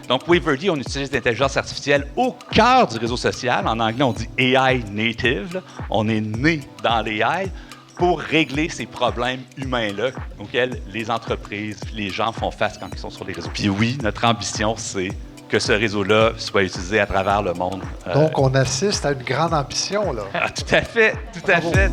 Donc, Waverly, on utilise l'intelligence artificielle au cœur du réseau social. En anglais, on dit AI native. Là. On est né dans l'AI pour régler ces problèmes humains-là auxquels les entreprises, les gens font face quand ils sont sur les réseaux. Puis oui, notre ambition, c'est que ce réseau-là soit utilisé à travers le monde. Donc, on assiste à une grande ambition, là. Ah, tout à fait, tout à fait.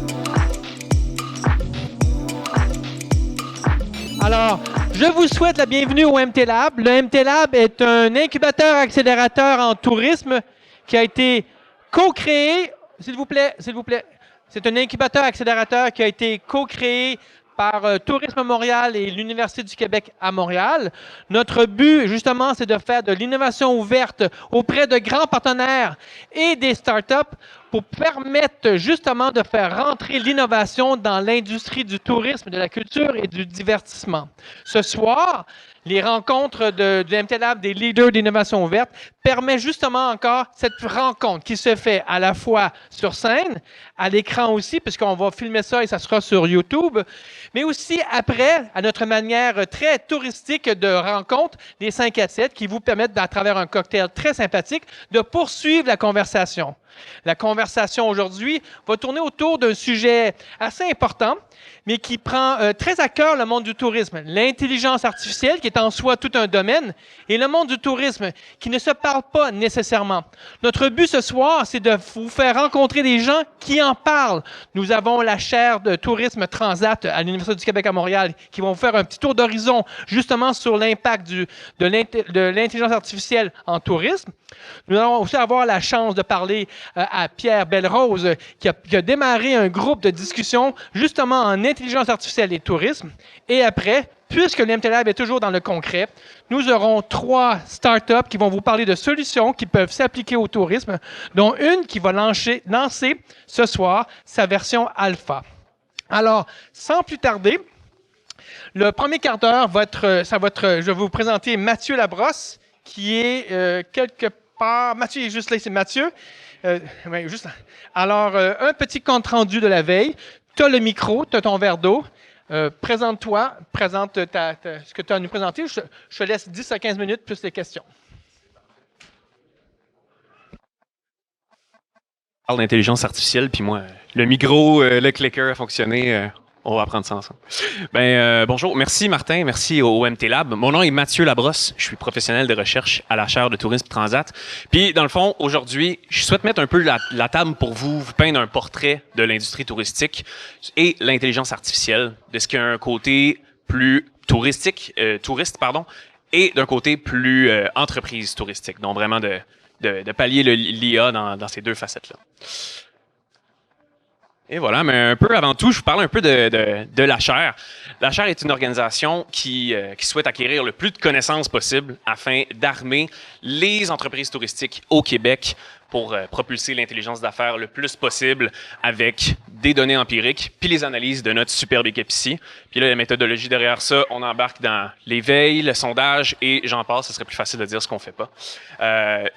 Alors, je vous souhaite la bienvenue au MT Lab. Le MT Lab est un incubateur-accélérateur en tourisme qui a été co-créé, s'il vous plaît, c'est un incubateur-accélérateur qui a été co-créé par Tourisme Montréal et l'Université du Québec à Montréal. Notre but, justement, c'est de faire de l'innovation ouverte auprès de grands partenaires et des startups pour permettre justement de faire rentrer l'innovation dans l'industrie du tourisme, de la culture et du divertissement. Ce soir, les rencontres du MT Lab des leaders d'innovation ouverte permet justement encore cette rencontre qui se fait à la fois sur scène, à l'écran aussi, puisqu'on va filmer ça et ça sera sur YouTube, mais aussi après, à notre manière très touristique de rencontre, les 5 à 7 qui vous permettent, à travers un cocktail très sympathique, de poursuivre la conversation. La conversation aujourd'hui va tourner autour d'un sujet assez important, mais qui prend très à cœur le monde du tourisme. L'intelligence artificielle, qui est en soi tout un domaine, et le monde du tourisme, qui ne se parle pas nécessairement. Notre but ce soir, c'est de vous faire rencontrer des gens qui en parlent. Nous avons la chaire de tourisme Transat à l'Université du Québec à Montréal, qui vont vous faire un petit tour d'horizon, justement sur l'impact de l'intelligence artificielle en tourisme. Nous allons aussi avoir la chance de parler à Pierre Belrose, qui a démarré un groupe de discussion justement en intelligence artificielle et tourisme. Et après, puisque l'MT Lab est toujours dans le concret, nous aurons 3 startups qui vont vous parler de solutions qui peuvent s'appliquer au tourisme, dont une qui va lancer ce soir sa version alpha. Alors, sans plus tarder, le premier quart d'heure je vais vous présenter Mathieu Labrosse, qui est quelque part... Mathieu est juste là, c'est Mathieu. Oui, juste là. Alors, un petit compte-rendu de la veille. Tu as le micro, tu as ton verre d'eau. Présente-toi, présente ce que tu as à nous présenter. Je te laisse 10 à 15 minutes plus les questions. On parle d'intelligence artificielle, puis moi, le micro, le clicker a fonctionné. On va apprendre ça ensemble. Bonjour, merci Martin, merci au MT Lab. Mon nom est Mathieu Labrosse, je suis professionnel de recherche à la chaire de tourisme Transat. Puis dans le fond, aujourd'hui, je souhaite mettre un peu la table pour vous peindre un portrait de l'industrie touristique et l'intelligence artificielle, de ce qui a un côté plus touriste, et d'un côté plus entreprise touristique, donc vraiment de pallier l'IA dans ces deux facettes-là. Et voilà, mais un peu avant tout, je vous parle un peu de la chaire. La chaire est une organisation qui souhaite acquérir le plus de connaissances possible afin d'armer les entreprises touristiques au Québec pour propulser l'intelligence d'affaires le plus possible avec des données empiriques, puis les analyses de notre superbe équipe ici. Puis là, la méthodologie derrière ça, on embarque dans les veilles, le sondage et j'en passe, ce serait plus facile de dire ce qu'on fait pas.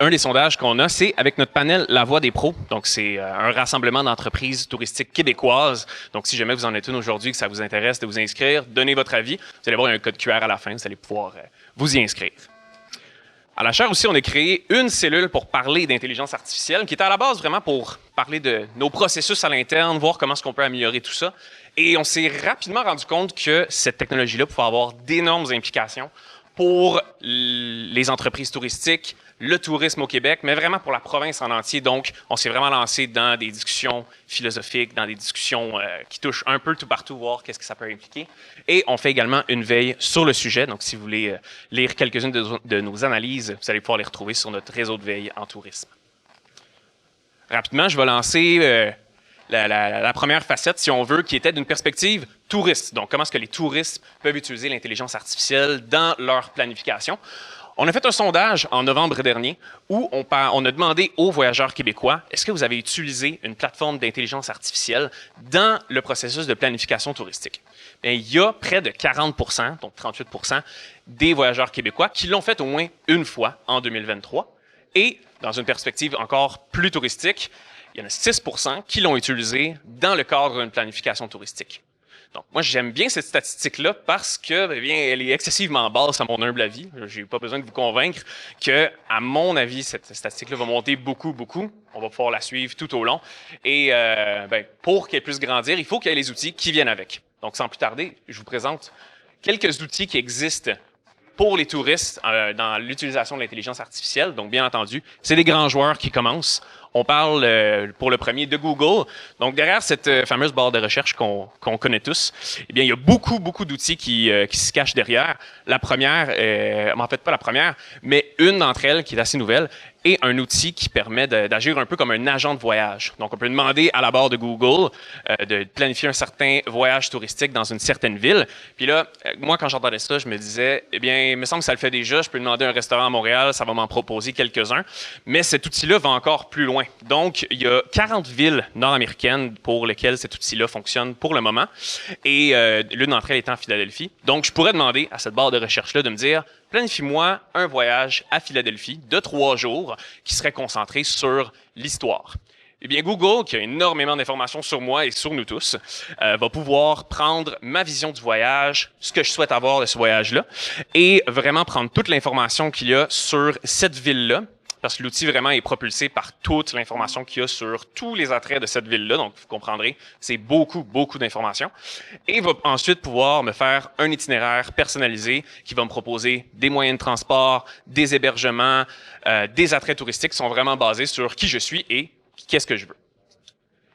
Un des sondages qu'on a, c'est avec notre panel La Voix des pros. Donc, c'est un rassemblement d'entreprises touristiques québécoises. Donc, si jamais vous en êtes une aujourd'hui, que ça vous intéresse de vous inscrire, donnez votre avis. Vous allez avoir un code QR à la fin, vous allez pouvoir vous y inscrire. À la chaire aussi, on a créé une cellule pour parler d'intelligence artificielle qui était à la base vraiment pour parler de nos processus à l'interne, voir comment est-ce qu'on peut améliorer tout ça. Et on s'est rapidement rendu compte que cette technologie-là pouvait avoir d'énormes implications pour les entreprises touristiques, le tourisme au Québec, mais vraiment pour la province en entier. Donc, on s'est vraiment lancé dans des discussions philosophiques, dans des discussions qui touchent un peu tout partout, voir qu'est-ce que ça peut impliquer. Et on fait également une veille sur le sujet. Donc, si vous voulez lire quelques-unes de nos analyses, vous allez pouvoir les retrouver sur notre réseau de veille en tourisme. Rapidement, je vais lancer la première facette, si on veut, qui était d'une perspective touriste. Donc, comment est-ce que les touristes peuvent utiliser l'intelligence artificielle dans leur planification? On a fait un sondage en novembre dernier où on a demandé aux voyageurs québécois, est-ce que vous avez utilisé une plateforme d'intelligence artificielle dans le processus de planification touristique? Bien, il y a près de 40%, donc 38% des voyageurs québécois qui l'ont fait au moins une fois en 2023. Et dans une perspective encore plus touristique, il y en a 6% qui l'ont utilisé dans le cadre d'une planification touristique. Donc, moi, j'aime bien cette statistique-là parce que, eh bien, elle est excessivement basse à mon humble avis. J'ai pas besoin de vous convaincre que, à mon avis, cette statistique-là va monter beaucoup, beaucoup. On va pouvoir la suivre tout au long. Et pour qu'elle puisse grandir, il faut qu'il y ait les outils qui viennent avec. Donc, sans plus tarder, je vous présente quelques outils qui existent pour les touristes dans l'utilisation de l'intelligence artificielle. Donc, bien entendu, c'est des grands joueurs qui commencent. On parle pour le premier de Google. Donc, derrière cette fameuse barre de recherche qu'on connaît tous, eh bien, il y a beaucoup, beaucoup d'outils qui se cachent derrière. La première, en fait, pas la première, mais une d'entre elles qui est assez nouvelle, et un outil qui permet d'agir un peu comme un agent de voyage. Donc, on peut demander à la barre de Google de planifier un certain voyage touristique dans une certaine ville. Puis là, moi, quand j'entendais ça, je me disais, eh bien, il me semble que ça le fait déjà. Je peux demander un restaurant à Montréal, ça va m'en proposer quelques-uns. Mais cet outil-là va encore plus loin. Donc, il y a 40 villes nord-américaines pour lesquelles cet outil-là fonctionne pour le moment. Et l'une d'entre elles étant Philadelphie. Donc, je pourrais demander à cette barre de recherche-là de me dire, planifie-moi un voyage à Philadelphie de 3 jours qui serait concentré sur l'histoire. Eh bien, Google, qui a énormément d'informations sur moi et sur nous tous, va pouvoir prendre ma vision du voyage, ce que je souhaite avoir de ce voyage-là, et vraiment prendre toute l'information qu'il y a sur cette ville-là, parce que l'outil vraiment est propulsé par toute l'information qu'il y a sur tous les attraits de cette ville-là. Donc, vous comprendrez, c'est beaucoup, beaucoup d'informations. Et va ensuite pouvoir me faire un itinéraire personnalisé qui va me proposer des moyens de transport, des hébergements, des attraits touristiques qui sont vraiment basés sur qui je suis et qu'est-ce que je veux.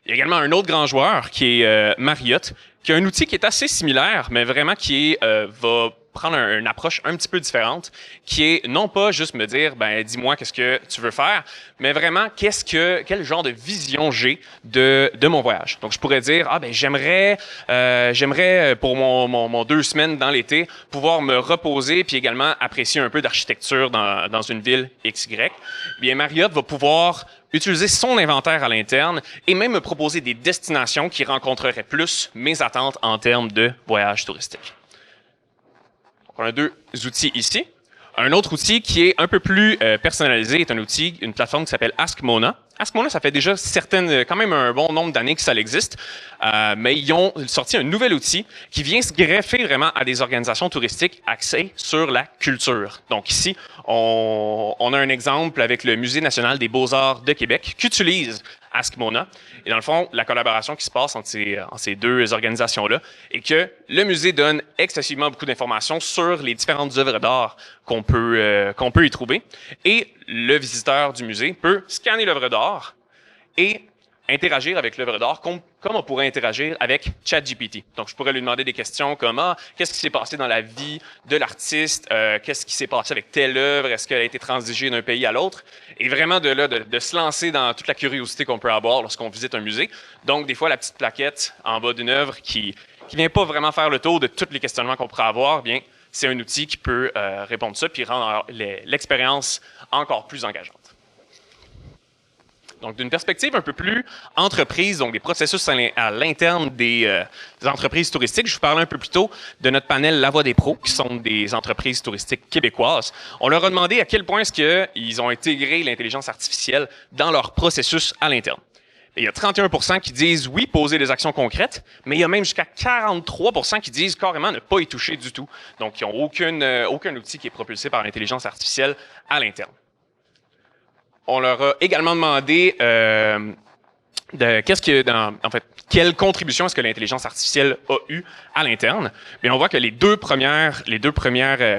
Il y a également un autre grand joueur qui est Marriott, qui a un outil qui est assez similaire, mais vraiment qui va prendre une approche un petit peu différente, qui est non pas juste me dire, ben dis-moi qu'est-ce que tu veux faire, mais vraiment quel genre de vision j'ai de mon voyage. Donc je pourrais dire, j'aimerais pour mon 2 semaines dans l'été pouvoir me reposer puis également apprécier un peu d'architecture dans une ville XY. Bien Marriott va pouvoir utiliser son inventaire à l'interne et même me proposer des destinations qui rencontreraient plus mes attentes en termes de voyage touristique. On a 2 outils ici. Un autre outil qui est un peu plus personnalisé est une plateforme qui s'appelle Ask Mona. Ask Mona, ça fait déjà quand même un bon nombre d'années que ça existe, mais ils ont sorti un nouvel outil qui vient se greffer vraiment à des organisations touristiques axées sur la culture. Donc ici, on a un exemple avec le Musée national des beaux-arts de Québec qui utilise Ask Mona. Et dans le fond, la collaboration qui se passe entre ces 2 organisations-là est que le musée donne excessivement beaucoup d'informations sur les différentes œuvres d'art qu'on peut y trouver. Et le visiteur du musée peut scanner l'œuvre d'art et interagir avec l'œuvre d'art comme on pourrait interagir avec ChatGPT. Donc, je pourrais lui demander des questions comme qu'est-ce qui s'est passé dans la vie de l'artiste, qu'est-ce qui s'est passé avec telle œuvre, est-ce qu'elle a été transigée d'un pays à l'autre, et vraiment de se lancer dans toute la curiosité qu'on peut avoir lorsqu'on visite un musée. Donc, des fois, la petite plaquette en bas d'une œuvre qui vient pas vraiment faire le tour de tous les questionnements qu'on pourrait avoir, bien, c'est un outil qui peut répondre ça puis rendre l'expérience encore plus engageante. Donc, d'une perspective un peu plus entreprise, donc des processus à l'interne des entreprises touristiques, je vous parlais un peu plus tôt de notre panel La Voix des pros, qui sont des entreprises touristiques québécoises. On leur a demandé à quel point est-ce qu'ils ont intégré l'intelligence artificielle dans leur processus à l'interne. Et il y a 31% qui disent oui, poser des actions concrètes, mais il y a même jusqu'à 43% qui disent carrément ne pas y toucher du tout. Donc, ils n'ont aucun outil qui est propulsé par l'intelligence artificielle à l'interne. On leur a également demandé quelle contribution est-ce que l'intelligence artificielle a eu à l'interne. Et on voit que les deux premières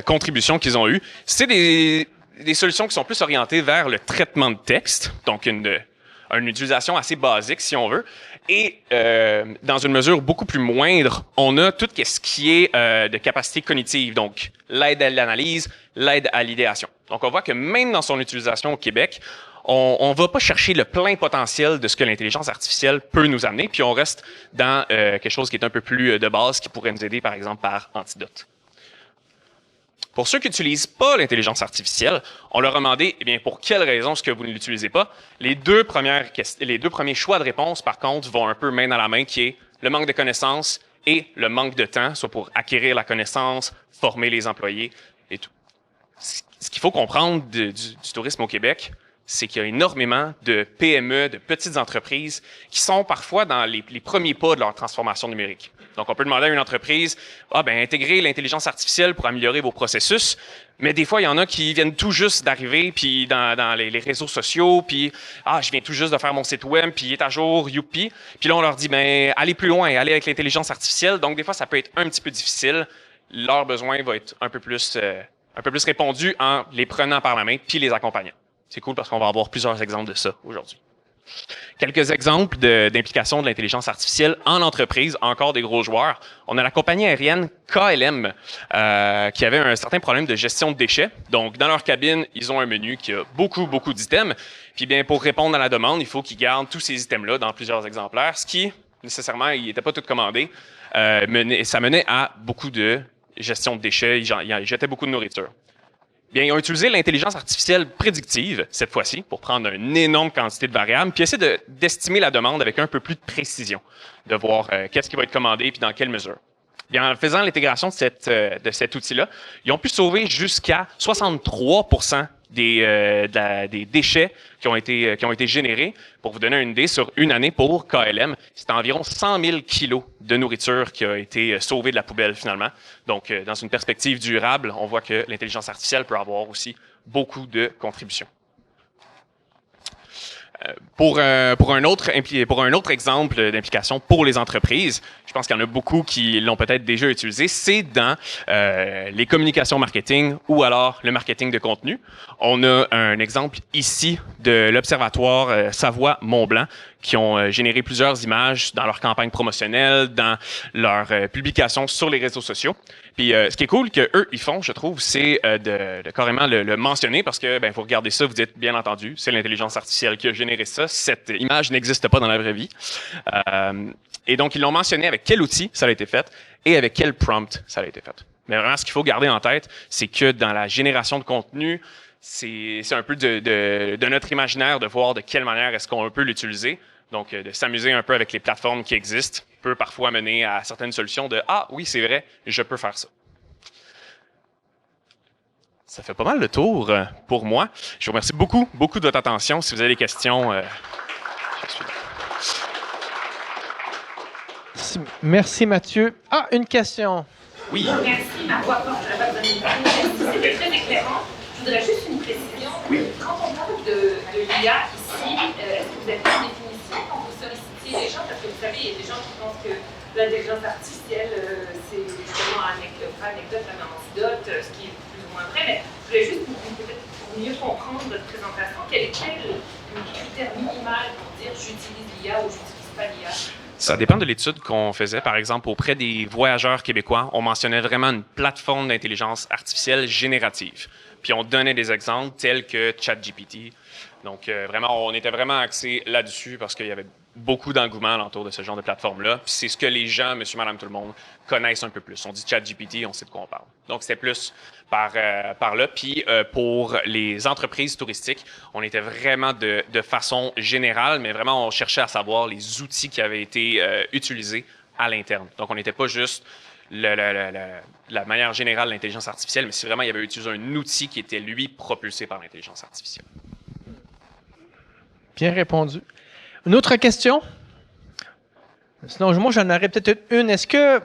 contributions qu'ils ont eues, c'est des solutions qui sont plus orientées vers le traitement de texte, donc une utilisation assez basique, si on veut. Et dans une mesure beaucoup plus moindre, on a tout ce qui est de capacité cognitive, donc l'aide à l'analyse, l'aide à l'idéation. Donc, on voit que même dans son utilisation au Québec, on ne va pas chercher le plein potentiel de ce que l'intelligence artificielle peut nous amener, puis on reste dans quelque chose qui est un peu plus de base, qui pourrait nous aider, par exemple, par antidote. Pour ceux qui n'utilisent pas l'intelligence artificielle, on leur a demandé, eh bien, pour quelles raisons est-ce que vous ne l'utilisez pas? Les deux premiers choix de réponse, par contre, vont un peu main dans la main, qui est le manque de connaissances et le manque de temps, soit pour acquérir la connaissance, former les employés et tout. Ce qu'il faut comprendre du tourisme au Québec, c'est qu'il y a énormément de PME, de petites entreprises qui sont parfois dans les premiers pas de leur transformation numérique. Donc, on peut demander à une entreprise, intégrer l'intelligence artificielle pour améliorer vos processus. Mais des fois, il y en a qui viennent tout juste d'arriver, puis dans les réseaux sociaux, puis je viens tout juste de faire mon site web, puis il est à jour, youpi. Puis là, on leur dit, allez plus loin, allez avec l'intelligence artificielle. Donc, des fois, ça peut être un petit peu difficile. Leur besoin va être un peu plus répondu en les prenant par la main, puis les accompagnant. C'est cool parce qu'on va avoir plusieurs exemples de ça aujourd'hui. Quelques exemples d'implication de l'intelligence artificielle en entreprise, encore des gros joueurs. On a la compagnie aérienne KLM qui avait un certain problème de gestion de déchets. Donc, dans leur cabine, ils ont un menu qui a beaucoup d'items. Puis bien, pour répondre à la demande, il faut qu'ils gardent tous ces items-là dans plusieurs exemplaires, ce qui, nécessairement, il n'était pas tout commandé. Ça menait à beaucoup de gestion de déchets. Ils jetaient beaucoup de nourriture. Bien, ils ont utilisé l'intelligence artificielle prédictive, cette fois-ci, pour prendre une énorme quantité de variables, puis essayer d'estimer la demande avec un peu plus de précision, de voir qu'est-ce qui va être commandé puis dans quelle mesure. Bien, en faisant l'intégration de cet outil-là, ils ont pu sauver jusqu'à 63% des déchets qui ont été générés. Pour vous donner une idée, sur une année pour KLM, c'est environ 100 000 kilos de nourriture qui a été sauvée de la poubelle finalement. Donc, dans une perspective durable, on voit que l'intelligence artificielle peut avoir aussi beaucoup de contributions. Pour un autre exemple d'implication pour les entreprises, je pense qu'il y en a beaucoup qui l'ont peut-être déjà utilisé, c'est dans les communications marketing ou alors le marketing de contenu. On a un exemple ici de l'Observatoire Savoie-Mont-Blanc qui ont généré plusieurs images dans leur campagne promotionnelle, dans leurs publications sur les réseaux sociaux. Puis ce qui est cool que eux ils font, je trouve, c'est de carrément le mentionner parce que vous regardez ça, vous dites bien entendu, c'est l'intelligence artificielle qui a généré ça. Cette image n'existe pas dans la vraie vie. Et donc ils l'ont mentionné avec quel outil ça a été fait et avec quel prompt ça a été fait. Mais vraiment, ce qu'il faut garder en tête, c'est que dans la génération de contenu, c'est un peu de notre imaginaire de voir de quelle manière est-ce qu'on peut l'utiliser. Donc, de s'amuser un peu avec les plateformes qui existent peut parfois mener à certaines solutions de « Ah oui, c'est vrai, je peux faire ça ». Ça fait pas mal le tour pour moi. Je vous remercie beaucoup de votre attention. Si vous avez des questions, je suis là. Merci Mathieu. Ah, une question. Oui. Merci, ma voix porte. Je n'ai pas besoin de merci, c'était très éclairant. Je voudrais juste une précision. Oui. Quand on parle de l'IA ici, est-ce que vous avez une définition quand vous sollicitez les gens? Parce que vous savez, il y a des gens qui pensent que l'intelligence artificielle, c'est justement anecdote, un antidote, ce qui est plus ou moins vrai. Mais je voulais juste, peut-être pour mieux comprendre votre présentation, quel est le critère minimal pour dire j'utilise l'IA ou j'utilise pas l'IA? Ça dépend de l'étude qu'on faisait. Par exemple, auprès des voyageurs québécois, on mentionnait vraiment une plateforme d'intelligence artificielle générative. Puis on donnait des exemples tels que ChatGPT. Donc vraiment, on était vraiment axé là-dessus parce qu'il y avait beaucoup d'engouement autour de ce genre de plateforme-là. Puis c'est ce que les gens, monsieur, madame, tout le monde, connaissent un peu plus. On dit ChatGPT, on sait de quoi on parle. Donc c'était plus par là. Puis pour les entreprises touristiques, on était vraiment de façon générale, mais vraiment on cherchait à savoir les outils qui avaient été utilisés à l'interne. Donc on n'était pas juste la manière générale de l'intelligence artificielle, mais si vraiment il y avait utilisé un outil qui était, lui, propulsé par l'intelligence artificielle. Bien répondu. Une autre question? Sinon, moi, j'en aurais peut-être une. Est-ce que,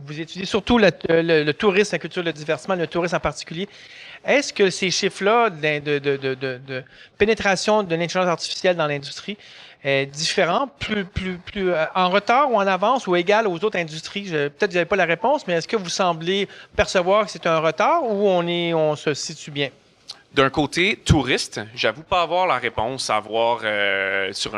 vous étudiez surtout le tourisme, la culture, le divertissement, le tourisme en particulier. Est-ce que ces chiffres-là de pénétration de l'intelligence artificielle dans l'industrie est différent, plus en retard ou en avance ou égal aux autres industries? Peut-être que vous n'avez pas la réponse, mais est-ce que vous semblez percevoir que c'est un retard ou on se situe bien? D'un côté touriste, j'avoue pas avoir la réponse, à voir sur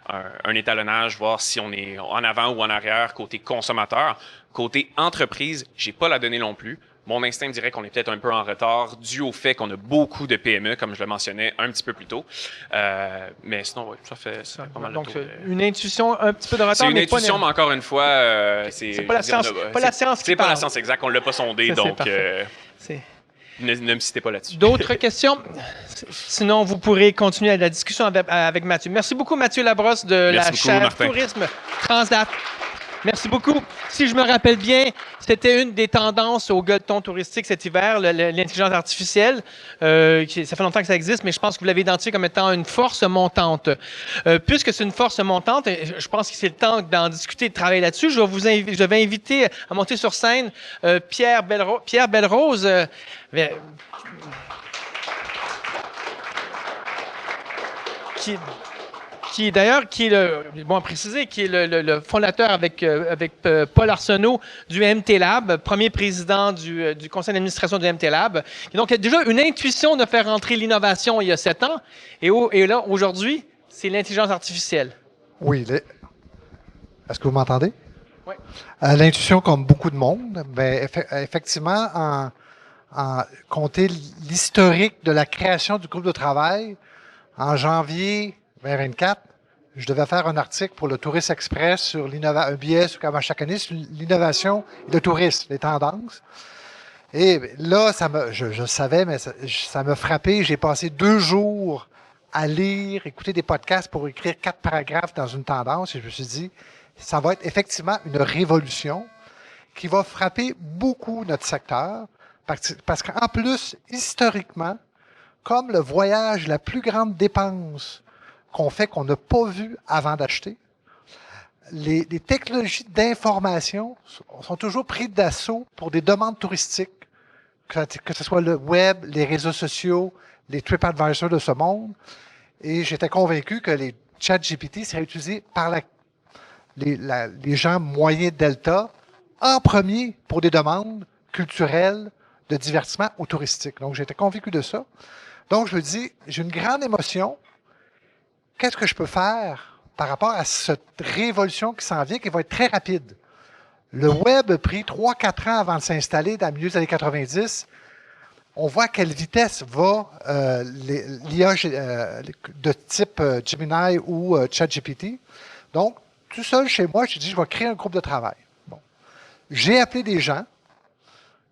un étalonnage, voir si on est en avant ou en arrière côté consommateur. Côté entreprise, j'ai pas la donnée non plus. Mon instinct me dirait qu'on est peut-être un peu en retard dû au fait qu'on a beaucoup de PME, comme je le mentionnais un petit peu plus tôt. Mais sinon, oui, ça fait pas mal de Donc, tour. une intuition un petit peu de retard. C'est une intuition, mais encore une fois, c'est pas la science. Pas la science. C'est pas la science exacte, on l'a pas sondé, donc ne me citez pas là-dessus. D'autres questions? Sinon, vous pourrez continuer la discussion avec Mathieu. Merci beaucoup, Mathieu Labrosse de la chaire Tourisme Transat. Merci beaucoup. Si je me rappelle bien, c'était une des tendances au gueuleton touristique cet hiver, l'intelligence artificielle. Ça fait longtemps que ça existe, mais je pense que vous l'avez identifié comme étant une force montante. Puisque c'est une force montante, je pense que c'est le temps d'en discuter, de travailler là-dessus. Je vais inviter à monter sur scène Pierre Belrose. Qui est le fondateur avec Paul Arsenault du MT Lab, premier président du conseil d'administration du MT Lab. Et donc, il y a déjà une intuition de faire rentrer l'innovation il y a 7 ans. Et là, aujourd'hui, c'est l'intelligence artificielle. Oui. Est-ce que vous m'entendez? Oui. L'intuition, comme beaucoup de monde, effectivement, en compter l'historique de la création du groupe de travail, en janvier 2024, je devais faire un article pour le Tourist Express sur un billet comme à chaque année sur l'innovation et le tourisme, les tendances. Et là, je savais, mais ça m'a frappé. J'ai passé 2 jours à lire, écouter des podcasts pour écrire 4 paragraphes dans une tendance. Et je me suis dit, ça va être effectivement une révolution qui va frapper beaucoup notre secteur. Parce qu'en plus, historiquement, comme le voyage, la plus grande dépense qu'on n'a pas vu avant d'acheter, les technologies d'information sont toujours prises d'assaut pour des demandes touristiques, que ce soit le web, les réseaux sociaux, les TripAdvisor de ce monde. Et j'étais convaincu que les ChatGPT seraient utilisés par les gens moyens Delta en premier pour des demandes culturelles, de divertissement ou touristiques. Donc, j'étais convaincu de ça. Donc, je me dis, j'ai une grande émotion. Qu'est-ce que je peux faire par rapport à cette révolution qui s'en vient, qui va être très rapide? Le web a pris 3-4 ans avant de s'installer dans le milieu des années 90. On voit à quelle vitesse va l'IA de type Gemini ou ChatGPT. Donc, tout seul chez moi, j'ai dit, je vais créer un groupe de travail. Bon. J'ai appelé des gens.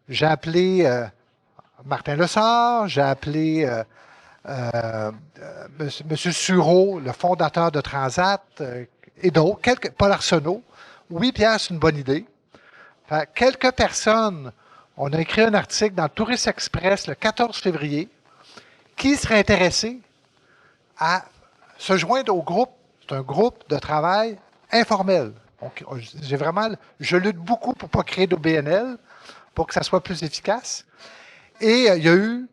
J'ai appelé Martin Lessard, j'ai appelé M. Sureau, le fondateur de Transat, et d'autres, Paul Arsenault. Oui, Pierre, c'est une bonne idée. Quelques personnes, on a écrit un article dans le Tourist Express le 14 février. Qui serait intéressé à se joindre au groupe? C'est un groupe de travail informel. Donc, je lutte beaucoup pour ne pas créer d'OBNL, pour que ça soit plus efficace. Et il y a eu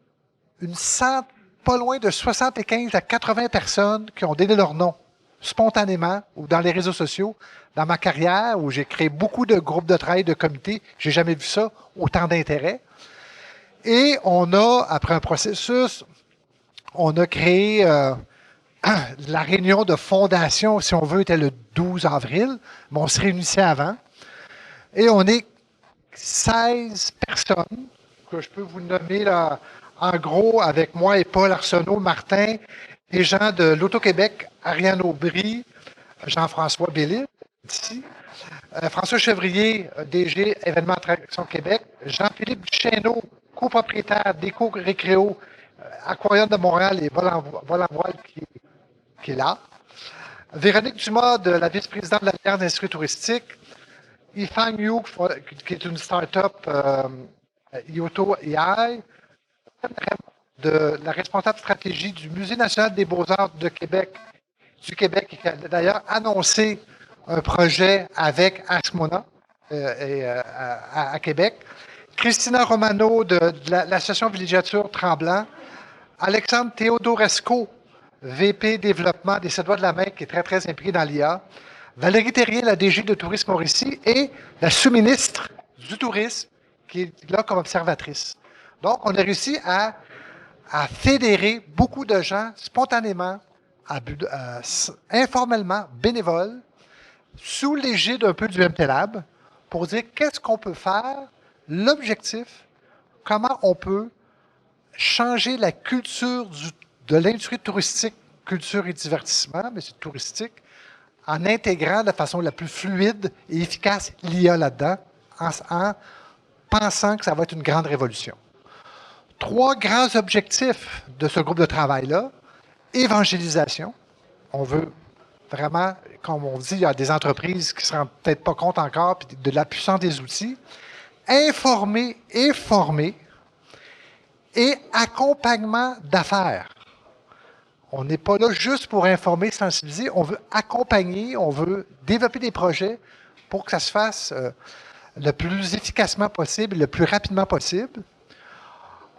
pas loin de 75 à 80 personnes qui ont donné leur nom spontanément ou dans les réseaux sociaux. Dans ma carrière, où j'ai créé beaucoup de groupes de travail, de comités, j'ai jamais vu ça, autant d'intérêt. Et on a, après un processus, on a créé la réunion de fondation, si on veut, était le 12 avril, mais on se réunissait avant. Et on est 16 personnes, que je peux vous nommer là, en gros, avec moi et Paul Arsenault, Martin, des gens de l'Auto-Québec, Ariane Aubry, Jean-François Bellil, ici, François Chevrier, DG Événements Attraction Québec, Jean-Philippe Duchesneau, copropriétaire d'Éco-Récréo, Aquarium de Montréal et Vol en Voile qui est là, Véronique Dumas, de la vice-présidente de l'Alliance d'industrie touristique, Yifang Yu, qui est une start-up Yoto AI, de la responsable stratégie du Musée national des beaux-arts du Québec, qui a d'ailleurs annoncé un projet avec Asmona à Québec, Christina Romano de l'association Villégiature Tremblant, Alexandre Théodoresco, VP développement des Sept Doigts de la Main, qui est très, très impliqué dans l'IA, Valérie Terrier, la DG de Tourisme Mauricie, et la sous-ministre du Tourisme, qui est là comme observatrice. Donc, on a réussi à fédérer beaucoup de gens spontanément, informellement, bénévoles, sous l'égide un peu du MT Lab, pour dire qu'est-ce qu'on peut faire, l'objectif, comment on peut changer la culture de l'industrie touristique, culture et divertissement, mais c'est touristique, en intégrant de façon la plus fluide et efficace l'IA là-dedans, en pensant que ça va être une grande révolution. 3 grands objectifs de ce groupe de travail-là. Évangélisation. On veut vraiment, comme on dit, il y a des entreprises qui ne se rendent peut-être pas compte encore, puis de la puissance des outils. Informer et former et accompagnement d'affaires. On n'est pas là juste pour informer, sensibiliser, on veut accompagner, on veut développer des projets pour que ça se fasse le plus efficacement possible, le plus rapidement possible.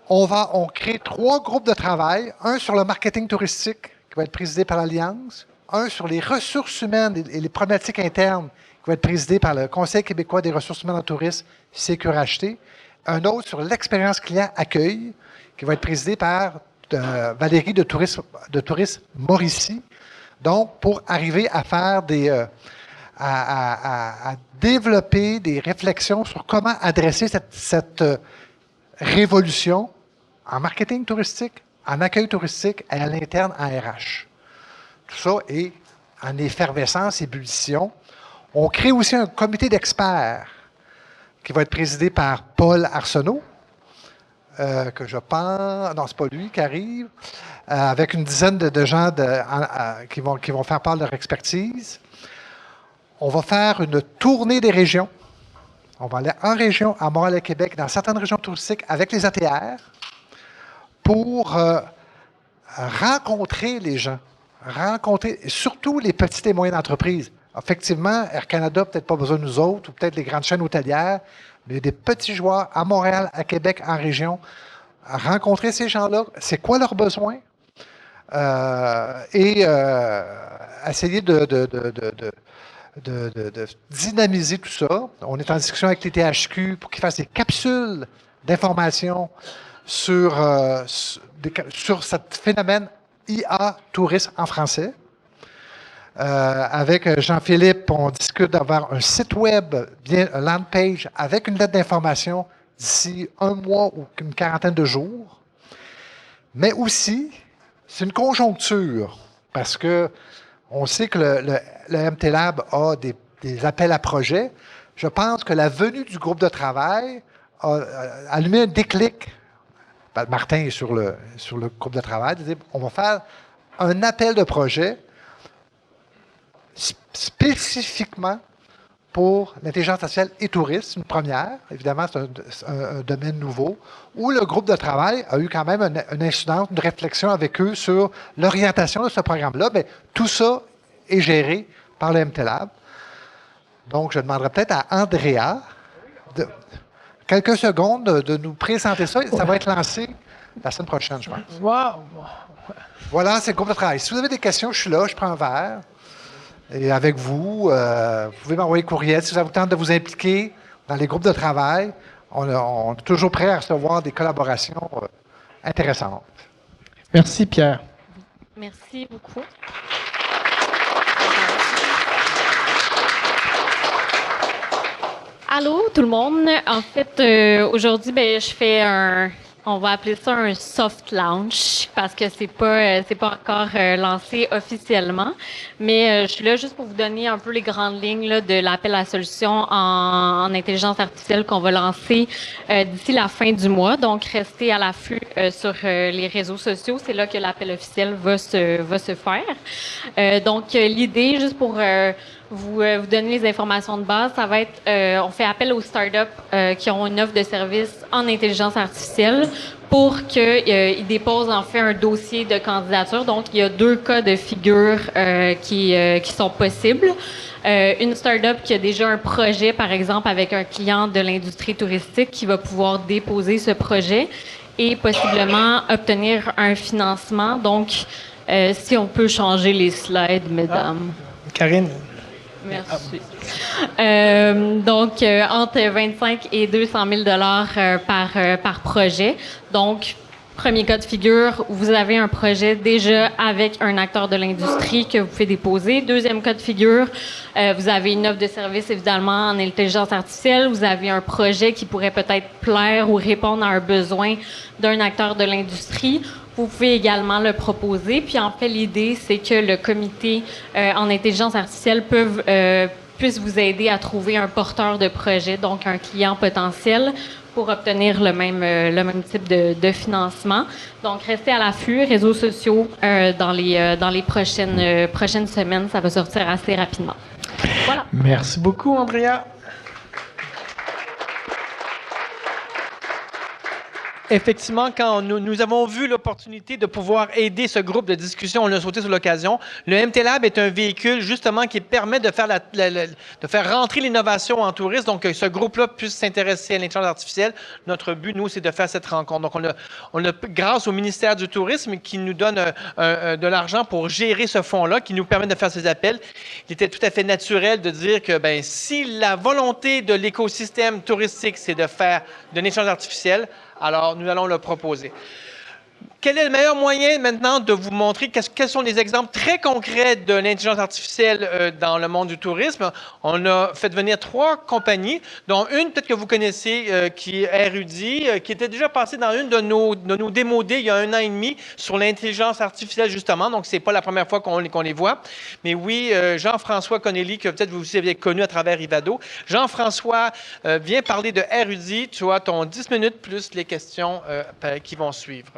On crée 3 groupes de travail, un sur le marketing touristique qui va être présidé par l'Alliance, un sur les ressources humaines et les problématiques internes qui va être présidé par le Conseil québécois des ressources humaines en tourisme, CQRHT, un autre sur l'expérience client accueil qui va être présidé par Valérie de Tourisme Mauricie, donc pour arriver à faire à développer des réflexions sur comment adresser cette révolution en marketing touristique, en accueil touristique et à l'interne en RH. Tout ça est en effervescence, ébullition. On crée aussi un comité d'experts qui va être présidé par Paul Arsenault, que je pense... Non, c'est pas lui qui arrive, avec une dizaine de gens qui vont faire part de leur expertise. On va faire une tournée des régions. On va aller en région, à Montréal et Québec, dans certaines régions touristiques, avec les ATR, pour rencontrer les gens, rencontrer surtout les petites et moyennes entreprises. Effectivement, Air Canada, peut-être pas besoin de nous autres, ou peut-être les grandes chaînes hôtelières, mais des petits joueurs à Montréal, à Québec, en région, à rencontrer ces gens-là, c'est quoi leurs besoins, et essayer de dynamiser tout ça. On est en discussion avec les THQ pour qu'ils fassent des capsules d'information sur ce phénomène IA tourisme en français. Avec Jean-Philippe, on discute d'avoir un site web, un land page, avec une lettre d'information d'ici 1 mois ou une quarantaine de jours. Mais aussi, c'est une conjoncture, parce que on sait que le MT Lab a des appels à projets. Je pense que la venue du groupe de travail a allumé un déclic. Martin est sur le groupe de travail. On va faire un appel de projet spécifiquement pour l'intelligence artificielle et tourisme, une première. Évidemment, c'est un domaine nouveau, où le groupe de travail a eu quand même une incidence, une réflexion avec eux sur l'orientation de ce programme-là. Mais tout ça est géré par le MT Lab. Donc, je demanderai peut-être à Andrea quelques secondes de nous présenter ça. Ça va être lancé la semaine prochaine, je pense. Wow! Voilà, c'est le groupe de travail. Si vous avez des questions, je suis là, je prends un verre. Et avec vous, vous pouvez m'envoyer un courriel. Si ça vous tente de vous impliquer dans les groupes de travail, on est toujours prêt à recevoir des collaborations intéressantes. Merci, Pierre. Merci beaucoup. Allô, tout le monde. En fait, aujourd'hui, je fais on va appeler ça un soft launch parce que c'est pas encore lancé officiellement. Mais je suis là juste pour vous donner un peu les grandes lignes là, de l'appel à la solution en intelligence artificielle qu'on va lancer d'ici la fin du mois. Donc, restez à l'affût sur les réseaux sociaux. C'est là que l'appel officiel va se faire. Donc, l'idée, juste pour vous donner les informations de base, ça va être, on fait appel aux startups qui ont une offre de service en intelligence artificielle pour qu'ils déposent en fait un dossier de candidature. Donc, il y a 2 cas de figure qui sont possibles. Une startup qui a déjà un projet, par exemple, avec un client de l'industrie touristique qui va pouvoir déposer ce projet et possiblement obtenir un financement. Donc, si on peut changer les slides, mesdames. Karine. Merci. Donc, entre 25 et 200 000 par projet. Donc, premier cas de figure, vous avez un projet déjà avec un acteur de l'industrie que vous pouvez déposer. Deuxième cas de figure, vous avez une offre de service, évidemment, en intelligence artificielle. Vous avez un projet qui pourrait peut-être plaire ou répondre à un besoin d'un acteur de l'industrie. Vous pouvez également le proposer. Puis, en fait, l'idée, c'est que le comité en intelligence artificielle puisse vous aider à trouver un porteur de projet, donc un client potentiel, pour obtenir le même type de financement. Donc, restez à l'affût, réseaux sociaux, dans les prochaines semaines, ça va sortir assez rapidement. Voilà. Merci beaucoup, Andrea. Effectivement, quand nous avons vu l'opportunité de pouvoir aider ce groupe de discussion, on a sauté sur l'occasion. Le MT Lab est un véhicule justement qui permet de faire rentrer l'innovation en tourisme, donc que ce groupe-là puisse s'intéresser à l'intelligence artificielle. Notre but, nous, c'est de faire cette rencontre. Donc, on a grâce au ministère du Tourisme qui nous donne de l'argent pour gérer ce fonds-là, qui nous permet de faire ces appels. Il était tout à fait naturel de dire que si la volonté de l'écosystème touristique, c'est de faire de l'intelligence artificielle, alors, nous allons le proposer. Quel est le meilleur moyen maintenant de vous montrer quels sont les exemples très concrets de l'intelligence artificielle dans le monde du tourisme? On a fait venir 3 compagnies, dont une peut-être que vous connaissez, qui est Érudit, qui était déjà passée dans une de nos démos il y a 1 an et demi sur l'intelligence artificielle justement, donc c'est pas la première fois qu'on les voit. Mais oui, Jean-François Connelly, que peut-être vous avez connu à travers Ivado. Jean-François vient parler de Érudit. Tu as ton 10 minutes plus les questions qui vont suivre.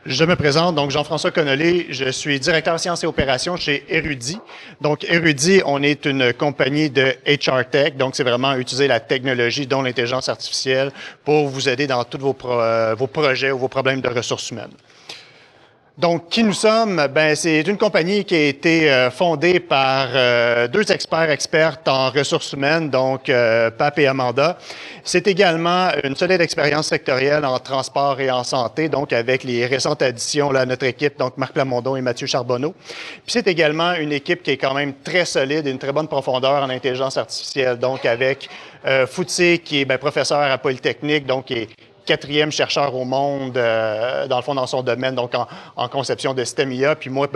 Je me présente, donc Jean-François Connelly, je suis directeur sciences et opérations chez Érudit. Donc Érudit, on est une compagnie de HR Tech, donc c'est vraiment utiliser la technologie, dont l'intelligence artificielle, pour vous aider dans tous vos projets ou vos problèmes de ressources humaines. Donc, qui nous sommes? C'est une compagnie qui a été fondée par 2 expertes en ressources humaines, donc Pape et Amanda. C'est également une solide expérience sectorielle en transport et en santé, donc avec les récentes additions là, à notre équipe, donc Marc Plamondon et Mathieu Charbonneau. Puis c'est également une équipe qui est quand même très solide et une très bonne profondeur en intelligence artificielle, donc avec Foutier, qui est professeur à Polytechnique, donc qui est 4e chercheur au monde, dans le fond, dans son domaine, donc en conception de système IA. Puis moi,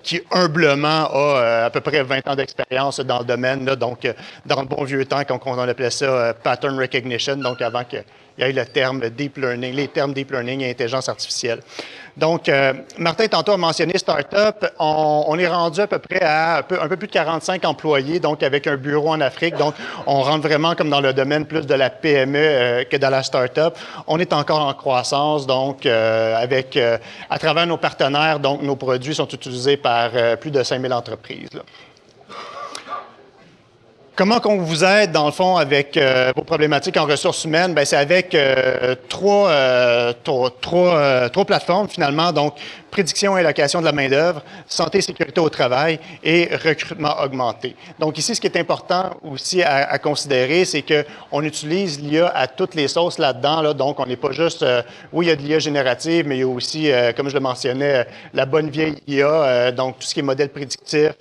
qui humblement a à peu près 20 ans d'expérience dans le domaine, là, donc dans le bon vieux temps, quand on appelait ça pattern recognition, donc avant qu'il y ait le terme deep learning, les termes deep learning et intelligence artificielle. Donc, Martin, tantôt, a mentionné Startup. On est rendu à peu près à un peu plus de 45 employés, donc avec un bureau en Afrique. Donc, on rentre vraiment comme dans le domaine plus de la PME que de la Startup. On est encore en croissance, donc à travers nos partenaires, donc nos produits sont utilisés par plus de 5000 entreprises, là. Comment qu'on vous aide, dans le fond, avec vos problématiques en ressources humaines? C'est avec trois plateformes, finalement. Donc, prédiction et allocation de la main-d'œuvre, santé et sécurité au travail et recrutement augmenté. Donc, ici, ce qui est important aussi à considérer, c'est qu'on utilise l'IA à toutes les sauces là-dedans. Là. Donc, on n'est pas juste, oui, il y a de l'IA générative, mais il y a aussi, comme je le mentionnais, la bonne vieille IA, donc tout ce qui est modèle prédictif,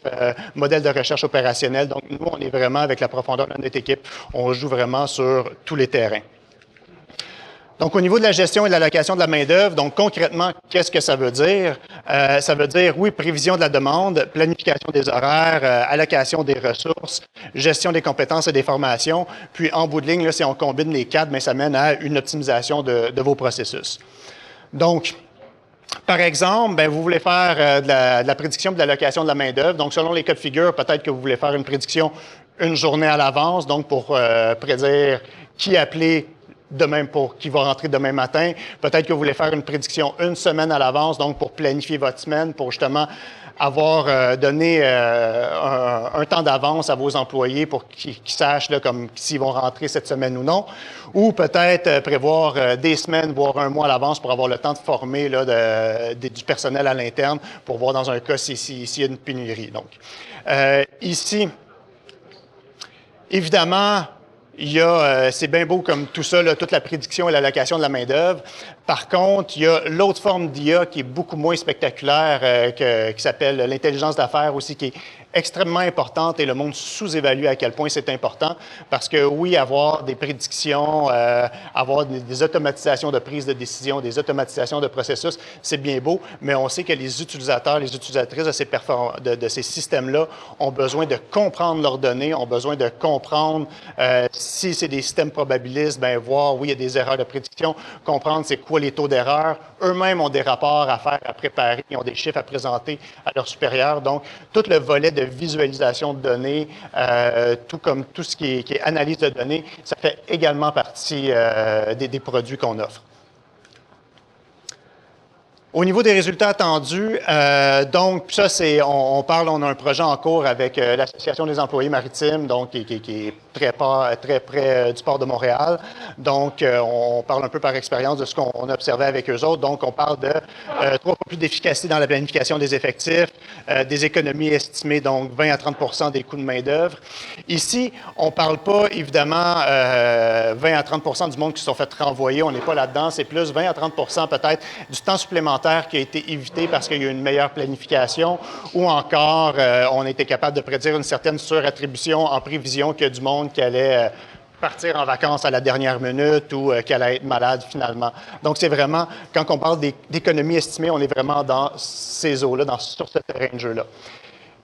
modèle de recherche opérationnelle. Donc, nous, on est vraiment avec la profondeur de notre équipe, on joue vraiment sur tous les terrains. Donc, au niveau de la gestion et de l'allocation de la main-d'œuvre, donc concrètement, qu'est-ce que ça veut dire? Ça veut dire, oui, prévision de la demande, planification des horaires, allocation des ressources, gestion des compétences et des formations. Puis, en bout de ligne, là, si on combine les 4, ça mène à une optimisation de vos processus. Donc, par exemple, vous voulez faire de la prédiction de l'allocation de la main-d'œuvre. Donc, selon les cas de figure, peut-être que vous voulez faire une prédiction une journée à l'avance, donc pour prédire qui appeler demain pour qui va rentrer demain matin. Peut-être que vous voulez faire une prédiction une semaine à l'avance, donc pour planifier votre semaine, pour justement avoir donné un temps d'avance à vos employés pour qu'ils sachent là, comme s'ils vont rentrer cette semaine ou non. Ou peut-être prévoir des semaines, voire un mois à l'avance pour avoir le temps de former là, du personnel à l'interne pour voir dans un cas s'il y a une pénurie. Donc, ici, évidemment, c'est bien beau comme tout ça, là, toute la prédiction et l'allocation de la main-d'œuvre. Par contre, il y a l'autre forme d'IA qui est beaucoup moins spectaculaire, qui s'appelle l'intelligence d'affaires aussi, qui est extrêmement importante et le monde sous-évalue à quel point c'est important parce que oui, avoir des prédictions, avoir des automatisations de prise de décision, des automatisations de processus, c'est bien beau, mais on sait que les utilisateurs, les utilisatrices de ces systèmes-là ont besoin de comprendre leurs données, ont besoin de comprendre si c'est des systèmes probabilistes, bien, voir où il y a des erreurs de prédiction, comprendre c'est quoi les taux d'erreur. Eux-mêmes ont des rapports à faire, à préparer, ils ont des chiffres à présenter à leurs supérieurs. Donc, tout le volet de visualisation de données, tout comme tout ce qui est analyse de données, ça fait également partie des produits qu'on offre. Au niveau des résultats attendus, donc ça c'est, on a un projet en cours avec l'Association des employés maritimes, donc qui est très près du port de Montréal. Donc on parle un peu par expérience de ce qu'on a observé avec eux autres. Donc on parle de 3 fois plus d'efficacité dans la planification des effectifs, des économies estimées donc 20 à 30 des coûts de main d'œuvre. Ici, on ne parle pas évidemment 20 à 30 du monde qui se sont fait renvoyer. On n'est pas là-dedans. C'est plus 20 à 30 peut-être du temps supplémentaire qui a été évité parce qu'il y a eu une meilleure planification ou encore on a été capable de prédire une certaine surattribution en prévision qu'il y a du monde qui allait partir en vacances à la dernière minute ou qui allait être malade finalement. Donc, c'est vraiment, quand on parle d'économie estimée, on est vraiment dans ces eaux-là, sur ce terrain de jeu-là.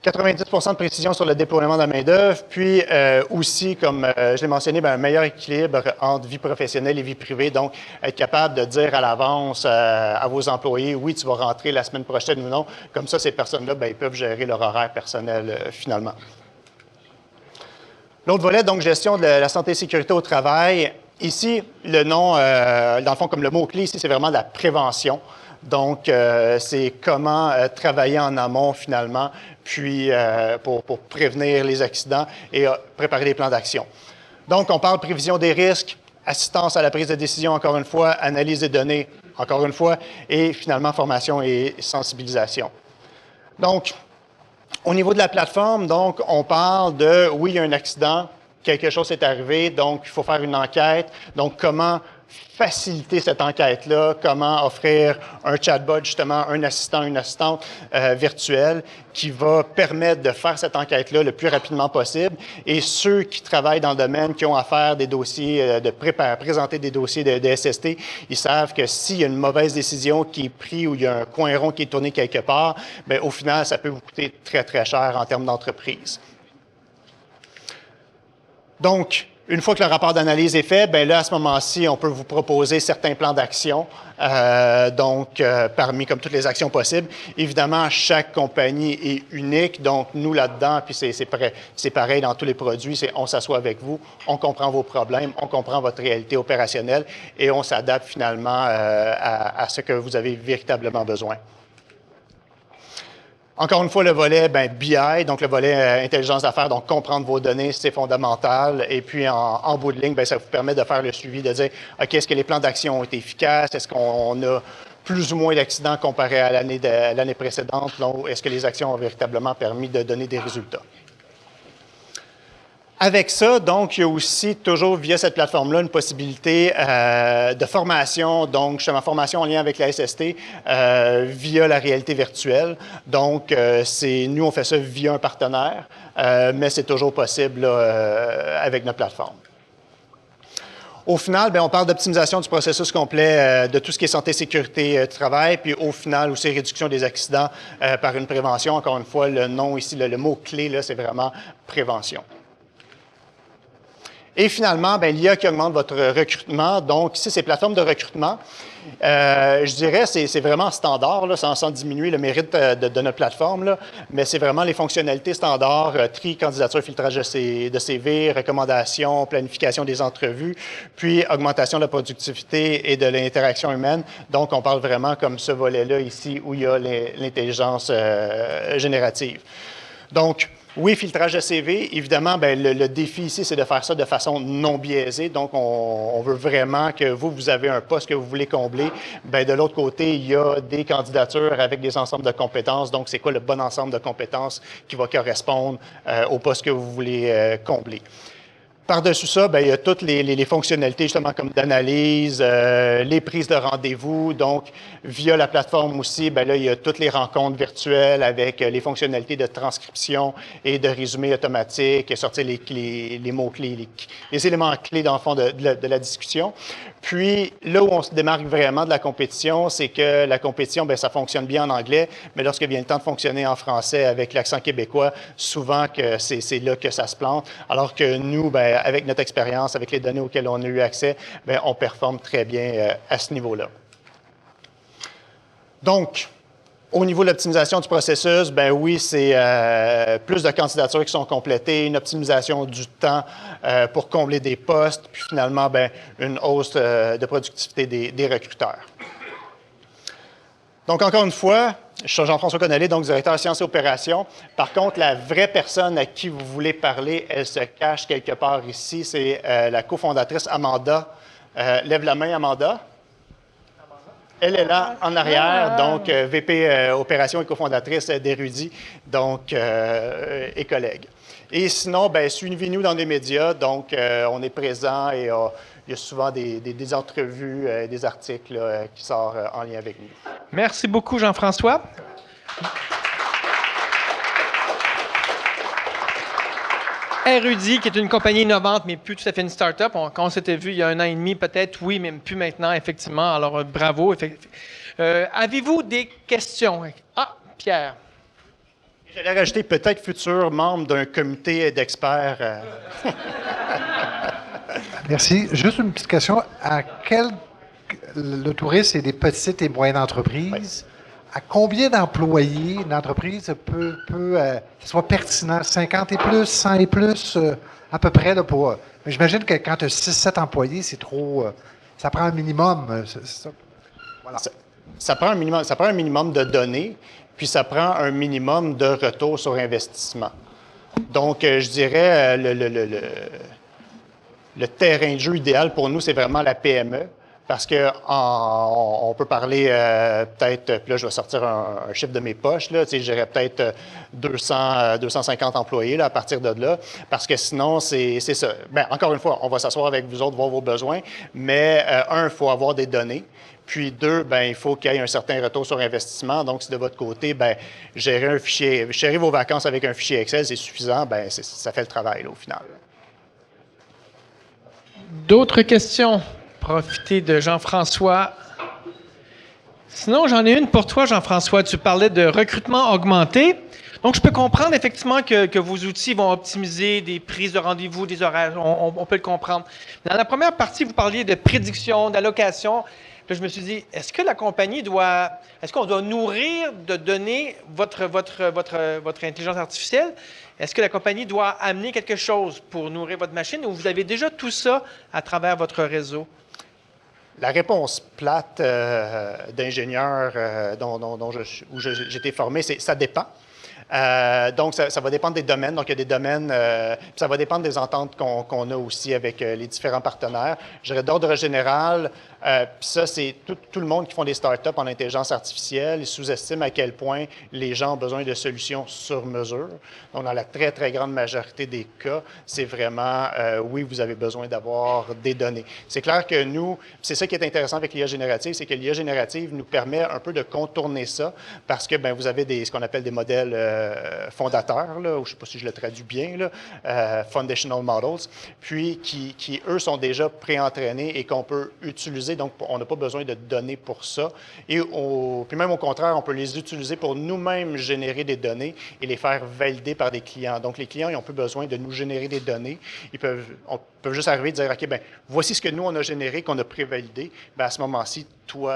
90 de précision sur le déploiement de la main-d'œuvre, puis aussi, comme je l'ai mentionné, un meilleur équilibre entre vie professionnelle et vie privée. Donc, être capable de dire à l'avance à vos employés, oui, tu vas rentrer la semaine prochaine ou non. Comme ça, ces personnes-là, ils peuvent gérer leur horaire personnel finalement. L'autre volet, donc, gestion de la santé et sécurité au travail. Ici, le nom, dans le fond, comme le mot-clé ici, c'est vraiment la prévention. Donc, c'est comment travailler en amont, finalement, puis pour prévenir les accidents et préparer des plans d'action. Donc, on parle prévision des risques, assistance à la prise de décision, encore une fois, analyse des données, encore une fois, et finalement, formation et sensibilisation. Donc, au niveau de la plateforme, donc, on parle de, oui, il y a un accident, quelque chose est arrivé, donc il faut faire une enquête. Donc, comment faciliter cette enquête-là, comment offrir un chatbot, justement, un assistant, une assistante virtuelle qui va permettre de faire cette enquête-là le plus rapidement possible. Et ceux qui travaillent dans le domaine, qui ont à faire des dossiers, présenter des dossiers de SST, ils savent que s'il y a une mauvaise décision qui est prise ou il y a un coin rond qui est tourné quelque part, bien, au final, ça peut vous coûter très, très cher en termes d'entreprise. Donc, une fois que le rapport d'analyse est fait, bien là, à ce moment-ci, on peut vous proposer certains plans d'action, parmi comme toutes les actions possibles. Évidemment, chaque compagnie est unique, donc nous là-dedans, puis c'est pareil dans tous les produits, on s'assoit avec vous, on comprend vos problèmes, on comprend votre réalité opérationnelle et on s'adapte finalement à ce que vous avez véritablement besoin. Encore une fois, le volet BI, donc le volet intelligence d'affaires, donc comprendre vos données, c'est fondamental. Et puis, en bout de ligne, ça vous permet de faire le suivi, de dire, OK, est-ce que les plans d'action ont été efficaces? Est-ce qu'on a plus ou moins d'accidents comparé à l'année précédente? Est-ce que les actions ont véritablement permis de donner des résultats? Avec ça, donc, il y a aussi toujours via cette plateforme-là une possibilité de formation, donc justement formation en lien avec la SST via la réalité virtuelle. Donc, nous, on fait ça via un partenaire, mais c'est toujours possible là, avec notre plateforme. Au final, on parle d'optimisation du processus complet de tout ce qui est santé, sécurité, travail, puis au final aussi réduction des accidents par une prévention. Encore une fois, le nom ici, le mot-clé, c'est vraiment prévention. Et finalement, l'IA qui augmente votre recrutement. Donc, ici, c'est plateforme de recrutement. Je dirais c'est vraiment standard, là, sans diminuer le mérite de notre plateforme, là, mais c'est vraiment les fonctionnalités standards, tri, candidature, filtrage de CV, recommandations, planification des entrevues, puis augmentation de la productivité et de l'interaction humaine. Donc, on parle vraiment comme ce volet-là ici où il y a l'intelligence générative. Donc, oui, filtrage de CV. Évidemment, le défi ici, c'est de faire ça de façon non biaisée. Donc, on veut vraiment que vous avez un poste que vous voulez combler. De l'autre côté, il y a des candidatures avec des ensembles de compétences. Donc, c'est quoi le bon ensemble de compétences qui va correspondre au poste que vous voulez combler. Par-dessus ça, il y a toutes les fonctionnalités, justement, comme d'analyse, les prises de rendez-vous. Donc, via la plateforme aussi, là, il y a toutes les rencontres virtuelles avec les fonctionnalités de transcription et de résumé automatique, et sortir les mots-clés, les éléments clés, dans le fond, de la discussion. Puis, là où on se démarque vraiment de la compétition, c'est que la compétition, ça fonctionne bien en anglais, mais lorsque vient le temps de fonctionner en français avec l'accent québécois, souvent que c'est là que ça se plante. Alors que nous, avec notre expérience, avec les données auxquelles on a eu accès, bien, on performe très bien à ce niveau-là. Donc, au niveau de l'optimisation du processus, ben oui, c'est plus de candidatures qui sont complétées, une optimisation du temps pour combler des postes, puis finalement, ben, une hausse de productivité des recruteurs. Donc, encore une fois, je suis Jean-François Connolly, donc directeur sciences et opérations. Par contre, la vraie personne à qui vous voulez parler, elle se cache quelque part ici. C'est la cofondatrice Amanda. Lève la main, Amanda. Elle est là en arrière, donc VP opérations et cofondatrice d'Érudit, donc et collègue. Et sinon, ben, suivez-nous dans les médias, donc on est présent et il y a souvent des entrevues, des articles qui sortent en lien avec nous. Merci beaucoup, Jean-François. Érudit, qui est une compagnie innovante, mais plus tout à fait une start-up. Quand on s'était vu il y a 1 an et demi, peut-être, oui, mais plus maintenant, effectivement. Alors, bravo. Avez-vous des questions? Ah, Pierre. J'allais rajouter peut-être futur membre d'un comité d'experts. Merci. Juste une petite question. Le tourisme et des petites et moyennes entreprises, à combien d'employés une entreprise peut soit pertinent? 50 et plus, 100 et plus, à peu près, là, pour... Mais j'imagine que quand tu as 6-7 employés, c'est trop... ça prend un minimum. Voilà. Ça prend un minimum de données, puis ça prend un minimum de retour sur investissement. Donc, je dirais, le terrain de jeu idéal pour nous, c'est vraiment la PME. Parce qu'on peut parler peut-être, puis là, je vais sortir un chiffre de mes poches, là, je dirais peut-être 250 employés là, à partir de là, parce que sinon, c'est ça. Bien, encore une fois, on va s'asseoir avec vous autres, voir vos besoins, mais il faut avoir des données. Puis 2, bien, il faut qu'il y ait un certain retour sur investissement. Donc, si de votre côté, bien, gérer vos vacances avec un fichier Excel, c'est suffisant, bien, ça fait le travail là, au final. D'autres questions? Profiter de Jean-François. Sinon, j'en ai une pour toi, Jean-François. Tu parlais de recrutement augmenté. Donc, je peux comprendre effectivement que vos outils vont optimiser des prises de rendez-vous, des horaires. On peut le comprendre. Dans la première partie, vous parliez de prédiction, d'allocation. Là, je me suis dit, est-ce que la compagnie est-ce qu'on doit nourrir de données votre intelligence artificielle? Est-ce que la compagnie doit amener quelque chose pour nourrir votre machine ou vous avez déjà tout ça à travers votre réseau? La réponse plate d'ingénieur où j'ai été formé, c'est ça dépend. Donc, ça va dépendre des domaines. Donc, il y a des domaines, ça va dépendre des ententes qu'on a aussi avec les différents partenaires. Je dirais d'ordre général, puis ça, c'est tout le monde qui font des startups en intelligence artificielle. Ils sous-estiment à quel point les gens ont besoin de solutions sur mesure. Donc, dans la très, très grande majorité des cas, c'est vraiment, oui, vous avez besoin d'avoir des données. C'est clair que nous, c'est ça qui est intéressant avec l'IA générative, c'est que l'IA générative nous permet un peu de contourner ça parce que, bien, vous avez ce qu'on appelle des modèles fondateurs, là, ou je ne sais pas si je le traduis bien, là, foundational models, puis qui, eux, sont déjà préentraînés et qu'on peut utiliser. Donc, on n'a pas besoin de données pour ça. Et puis même au contraire, on peut les utiliser pour nous-mêmes générer des données et les faire valider par des clients. Donc, les clients, ils n'ont plus besoin de nous générer des données. On peut juste arriver et dire, OK, bien, voici ce que nous, on a généré, qu'on a prévalidé. Bien, à ce moment-ci, toi,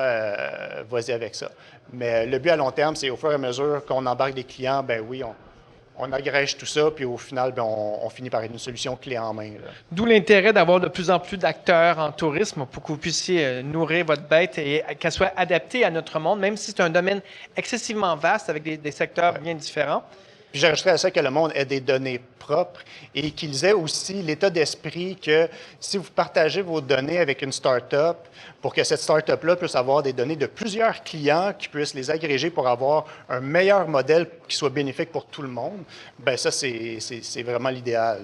vas-y avec ça. Mais le but à long terme, c'est au fur et à mesure qu'on embarque des clients, ben oui, on agrège tout ça, puis au final, ben, on finit par une solution clé en main. D'où l'intérêt d'avoir de plus en plus d'acteurs en tourisme pour que vous puissiez nourrir votre bête et qu'elle soit adaptée à notre monde, même si c'est un domaine excessivement vaste avec des secteurs bien différents. Puis j'ajouterais à ça que le monde ait des données propres et qu'ils aient aussi l'état d'esprit que si vous partagez vos données avec une start-up, pour que cette start-up-là puisse avoir des données de plusieurs clients qui puissent les agréger pour avoir un meilleur modèle qui soit bénéfique pour tout le monde, bien ça, c'est vraiment l'idéal.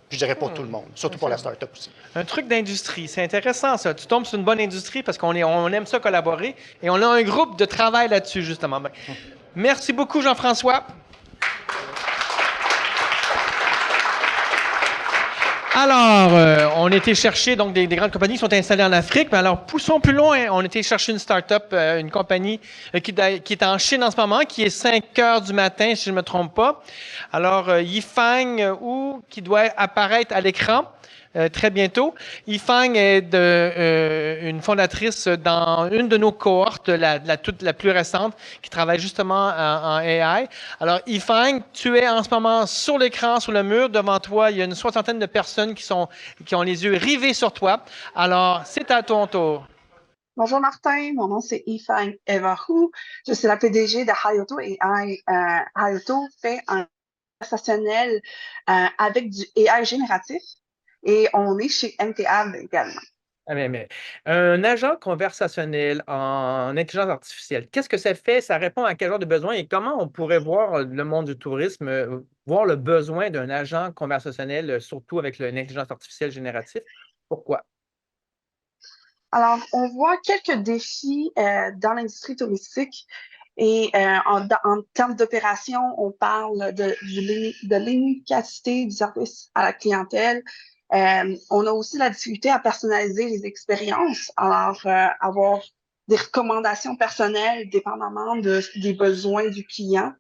Puis je dirais pour tout le monde, surtout pour la start-up aussi. Un truc d'industrie, c'est intéressant ça. Tu tombes sur une bonne industrie parce qu'on aime ça collaborer et on a un groupe de travail là-dessus, justement. Ben, merci beaucoup, Jean-François. Alors, on était chercher donc des grandes compagnies qui sont installées en Afrique, mais alors poussons plus loin. On était chercher une start-up, une compagnie qui est en Chine en ce moment, qui est 5 heures du matin, si je ne me trompe pas. Alors, Yifang, qui doit apparaître à l'écran. très bientôt. Yifang est une fondatrice dans une de nos cohortes, la plus récente, qui travaille justement en AI. Alors, Yifang, tu es en ce moment sur l'écran, sur le mur, devant toi. Il y a une soixantaine de personnes qui ont les yeux rivés sur toi. Alors, c'est à ton tour. Bonjour Martin, mon nom c'est Yifang Evahu. Je suis la PDG de Hayoto AI. Hayoto fait un conversationnel avec du AI génératif et on est chez MTAB également. Mais un agent conversationnel en intelligence artificielle, qu'est-ce que ça fait? Ça répond à quel genre de besoin et comment on pourrait voir le monde du tourisme, voir le besoin d'un agent conversationnel, surtout avec l'intelligence artificielle générative? Pourquoi? Alors, on voit quelques défis dans l'industrie touristique et en termes d'opération, on parle de l'inefficacité du service à la clientèle. On a aussi la difficulté à personnaliser les expériences, alors avoir des recommandations personnelles dépendamment des besoins du client.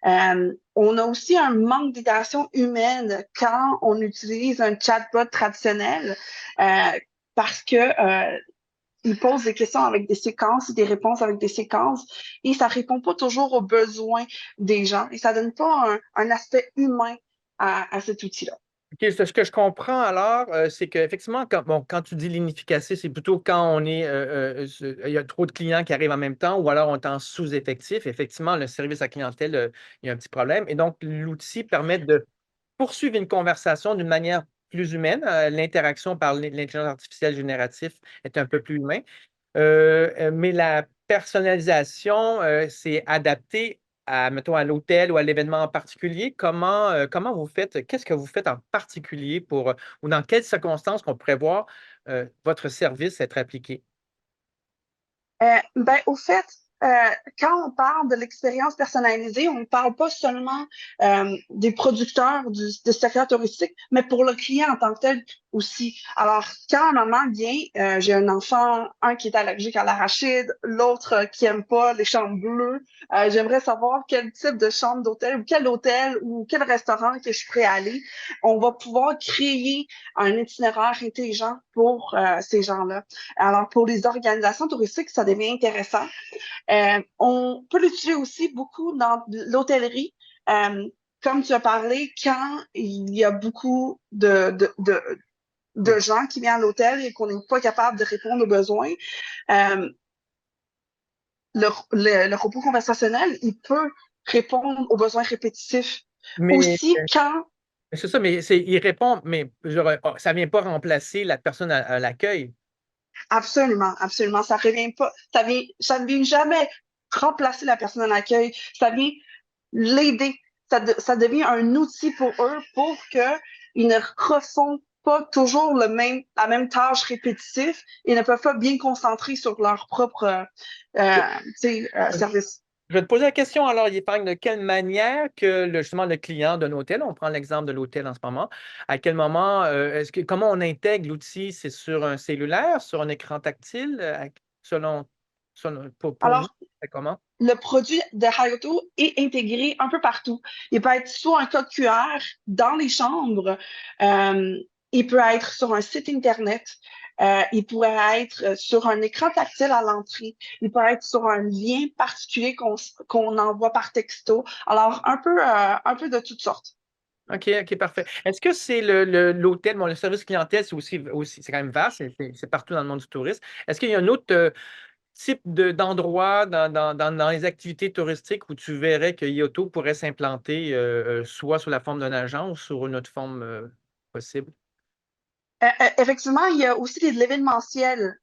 On a aussi un manque d'interaction humaine quand on utilise un chatbot traditionnel parce que il pose des questions avec des séquences, des réponses avec des séquences, et ça répond pas toujours aux besoins des gens, et ça donne pas un aspect humain à cet outil-là. OK, ce que je comprends alors, c'est qu'effectivement, quand tu dis l'inefficacité, c'est plutôt quand il y a trop de clients qui arrivent en même temps ou alors on est en sous-effectif. Effectivement, le service à clientèle, il y a un petit problème. Et donc, l'outil permet de poursuivre une conversation d'une manière plus humaine. L'interaction par l'intelligence artificielle générative est un peu plus humain. Mais la personnalisation, c'est adapté mettons, à l'hôtel ou à l'événement en particulier. Comment vous faites, qu'est-ce que vous faites en particulier ou dans quelles circonstances qu'on pourrait voir votre service être appliqué? Au fait, quand on parle de l'expérience personnalisée, on ne parle pas seulement des producteurs du secteur touristique, mais pour le client en tant que tel aussi. Alors, quand un maman vient, j'ai un enfant, un qui est allergique à l'arachide, l'autre qui aime pas les chambres bleues. J'aimerais savoir quel type de chambre d'hôtel ou quel restaurant que je suis prêt à aller. On va pouvoir créer un itinéraire intelligent pour ces gens-là. Alors, pour les organisations touristiques, ça devient intéressant. On peut l'utiliser aussi beaucoup dans l'hôtellerie. Comme tu as parlé, quand il y a beaucoup de gens qui viennent à l'hôtel et qu'on n'est pas capable de répondre aux besoins, le robot conversationnel, il peut répondre aux besoins répétitifs. Mais Aussi, quand... c'est ça, mais il répond, mais ça ne vient pas remplacer la personne à l'accueil. Absolument, absolument. Ça revient pas, ça ne vient jamais remplacer la personne à l'accueil. Ça vient l'aider. Ça devient un outil pour eux pour qu'ils ne refont pas toujours la même tâche répétitive et ne peuvent pas bien concentrer sur leur propre service. Je vais te poser la question alors, Yifang, de quelle manière que justement le client d'un hôtel, on prend l'exemple de l'hôtel en ce moment, à quel moment, comment on intègre l'outil? C'est sur un cellulaire, sur un écran tactile, pour Alors, vous, c'est comment? le produit de Hayoto est intégré un peu partout. Il peut être soit un code QR dans les chambres, il peut être sur un site Internet, il pourrait être sur un écran tactile à l'entrée, il peut être sur un lien particulier qu'on envoie par texto. Alors, un peu de toutes sortes. OK, parfait. Est-ce que c'est l'hôtel, le service clientèle, c'est aussi c'est quand même vaste, c'est partout dans le monde du tourisme. Est-ce qu'il y a un autre type d'endroit dans les activités touristiques où tu verrais que Hayoto pourrait s'implanter soit sous la forme d'un agent ou sur une autre forme possible? Effectivement, il y a aussi l'événementiel.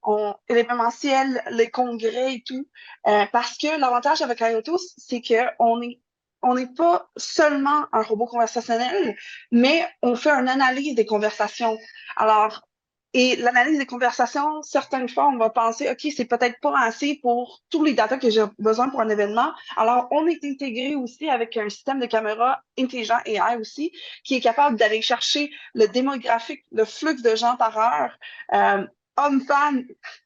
L'événementiel, les congrès et tout. Parce que l'avantage avec Hayoto, c'est qu'on n'est pas seulement un robot conversationnel, mais on fait une analyse des conversations. Alors, et l'analyse des conversations, certaines fois, on va penser, OK, c'est peut-être pas assez pour tous les datas que j'ai besoin pour un événement. Alors, on est intégré aussi avec un système de caméra intelligent AI aussi, qui est capable d'aller chercher le démographique, le flux de gens par heure, hommes-femmes,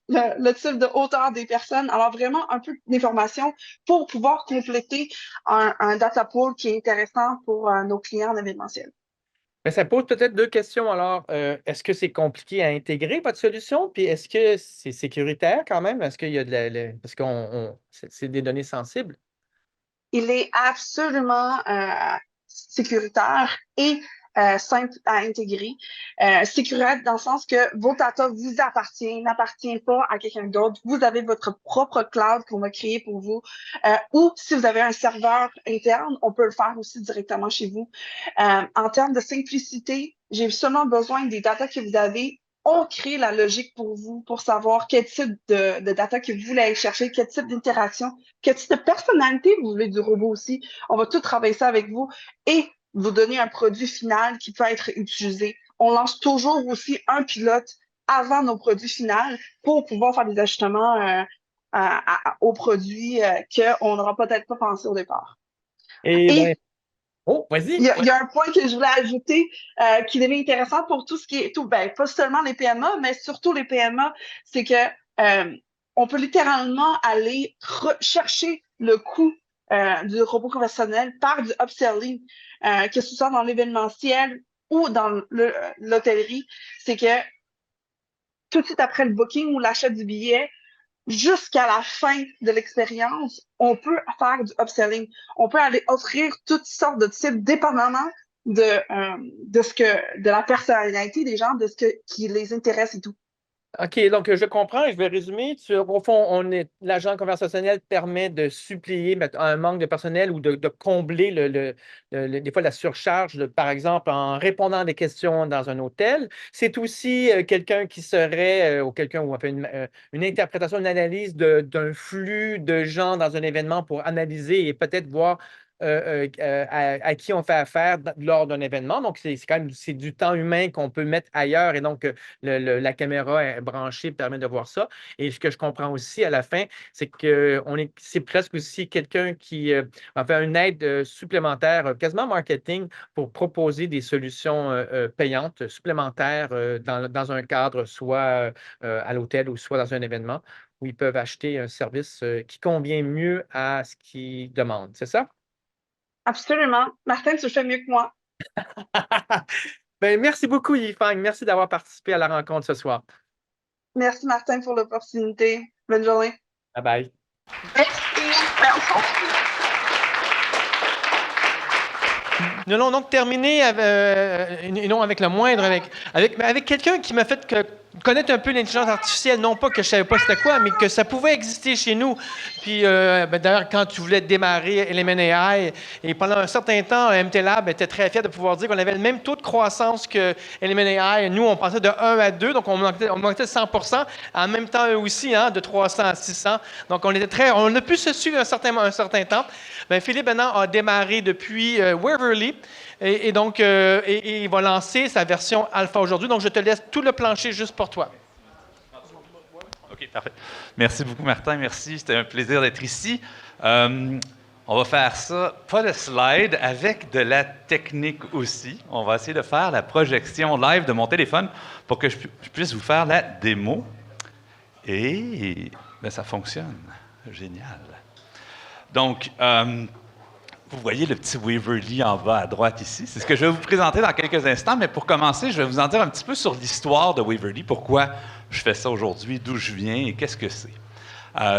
le type de hauteur des personnes. Alors, vraiment un peu d'informations pour pouvoir compléter un data pool qui est intéressant pour nos clients en événementiel. Mais ça pose peut-être deux questions. Alors, est-ce que c'est compliqué à intégrer votre solution? Puis est-ce que c'est sécuritaire quand même? Est-ce qu'il y a parce c'est des données sensibles? Il est absolument sécuritaire et simple à intégrer. Sécuritaire dans le sens que vos data vous appartiennent, n'appartient pas à quelqu'un d'autre. Vous avez votre propre cloud qu'on a créé pour vous. Ou si vous avez un serveur interne, on peut le faire aussi directement chez vous. En termes de simplicité, j'ai seulement besoin des data que vous avez. On crée la logique pour vous, pour savoir quel type de data que vous voulez aller chercher, quel type d'interaction, quel type de personnalité vous voulez du robot aussi. On va tout travailler ça avec vous et vous donner un produit final qui peut être utilisé. On lance toujours aussi un pilote avant nos produits finaux pour pouvoir faire des ajustements au produit qu'on n'aura peut-être pas pensé au départ. Et oh, vas-y. il y a un point que je voulais ajouter qui devient intéressant pour tout ce qui est pas seulement les PMA, mais surtout les PMA, c'est que on peut littéralement aller chercher le coût du robot conventionnel par du upselling, que ce soit dans l'événementiel ou dans l'hôtellerie. C'est que tout de suite après le booking ou l'achat du billet, jusqu'à la fin de l'expérience, on peut faire du upselling. On peut aller offrir toutes sortes de types, dépendamment de la personnalité des gens, de qui les intéresse et tout. OK, donc je comprends, je vais résumer. Au fond, l'agent conversationnel permet de supplier un manque de personnel ou de combler des fois la surcharge, par exemple, en répondant à des questions dans un hôtel. C'est aussi quelqu'un qui serait, ou quelqu'un où on fait une interprétation, une analyse d'un flux de gens dans un événement pour analyser et peut-être voir à qui on fait affaire lors d'un événement. Donc, c'est quand même du temps humain qu'on peut mettre ailleurs et donc la caméra est branchée permet de voir ça. Et ce que je comprends aussi à la fin, c'est que c'est presque aussi quelqu'un qui va faire une aide supplémentaire, quasiment marketing, pour proposer des solutions payantes supplémentaires dans un cadre, soit à l'hôtel ou soit dans un événement, où ils peuvent acheter un service qui convient mieux à ce qu'ils demandent. C'est ça? Absolument. Martin, tu le fais mieux que moi. Ben, merci beaucoup, Yifang. Merci d'avoir participé à la rencontre ce soir. Merci, Martin, pour l'opportunité. Bonne journée. Bye-bye. Merci. Nous allons donc terminer avec le moindre, avec quelqu'un qui m'a fait connaître un peu l'intelligence artificielle, non pas que je ne savais pas c'était quoi, mais que ça pouvait exister chez nous. Puis, d'ailleurs, quand tu voulais démarrer Element AI, et pendant un certain temps, MTLab était très fier de pouvoir dire qu'on avait le même taux de croissance que Element AI. Nous, on passait de 1 à 2, donc on montait de 100 %. En même temps, eux aussi, de 300 à 600. Donc, on a pu se suivre un certain temps. Bien, Philippe, maintenant, a démarré depuis Waverly. Et donc, il va lancer sa version alpha aujourd'hui. Donc, je te laisse tout le plancher juste pour toi. OK, parfait. Merci beaucoup, Martin. Merci. C'était un plaisir d'être ici. On va faire ça, pas de slide, avec de la technique aussi. On va essayer de faire la projection live de mon téléphone pour que je puisse vous faire la démo. Et bien, ça fonctionne. Génial. Donc, vous voyez le petit Waverly en bas à droite ici. C'est ce que je vais vous présenter dans quelques instants, mais pour commencer, je vais vous en dire un petit peu sur l'histoire de Waverly, pourquoi je fais ça aujourd'hui, d'où je viens et qu'est-ce que c'est.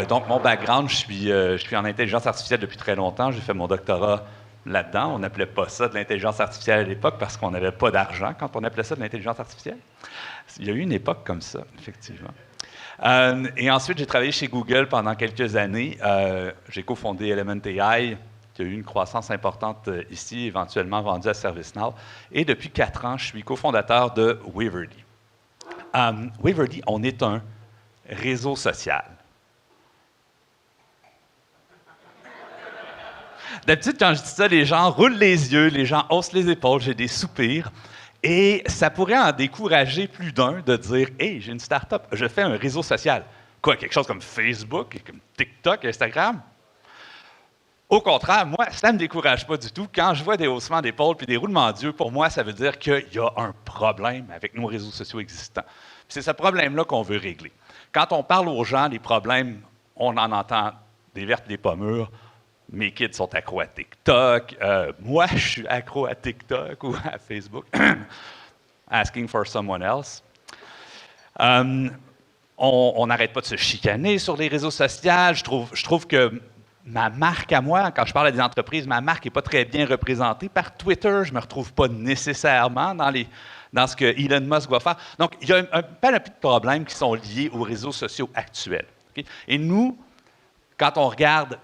Donc, mon background, je suis en intelligence artificielle depuis très longtemps. J'ai fait mon doctorat là-dedans. On n'appelait pas ça de l'intelligence artificielle à l'époque parce qu'on n'avait pas d'argent quand on appelait ça de l'intelligence artificielle. Il y a eu une époque comme ça, effectivement. Et ensuite, j'ai travaillé chez Google pendant quelques années. J'ai cofondé Element AI, qui a eu une croissance importante ici, éventuellement vendue à ServiceNow. Et depuis 4 ans, je suis cofondateur de Waverly. Waverly, on est un réseau social. D'habitude, quand je dis ça, les gens roulent les yeux, les gens haussent les épaules, j'ai des soupirs. Et ça pourrait en décourager plus d'un de dire « Hey, j'ai une start-up, je fais un réseau social. » Quoi, quelque chose comme Facebook, comme TikTok, Instagram? Au contraire, moi, ça ne me décourage pas du tout. Quand je vois des haussements d'épaules puis des roulements d'yeux, pour moi, ça veut dire qu'il y a un problème avec nos réseaux sociaux existants. C'est ce problème-là qu'on veut régler. Quand on parle aux gens des problèmes, on en entend des vertes, des pas mûres. Mes kids sont accros à TikTok. Moi, je suis accro à TikTok ou à Facebook. Asking for someone else. On n'arrête pas de se chicaner sur les réseaux sociaux. Je trouve que ma marque à moi, quand je parle à des entreprises, ma marque n'est pas très bien représentée par Twitter. Je ne me retrouve pas nécessairement dans ce que Elon Musk va faire. Donc, il y a un panoplie de problèmes qui sont liés aux réseaux sociaux actuels. Okay? Et nous, quand on regarde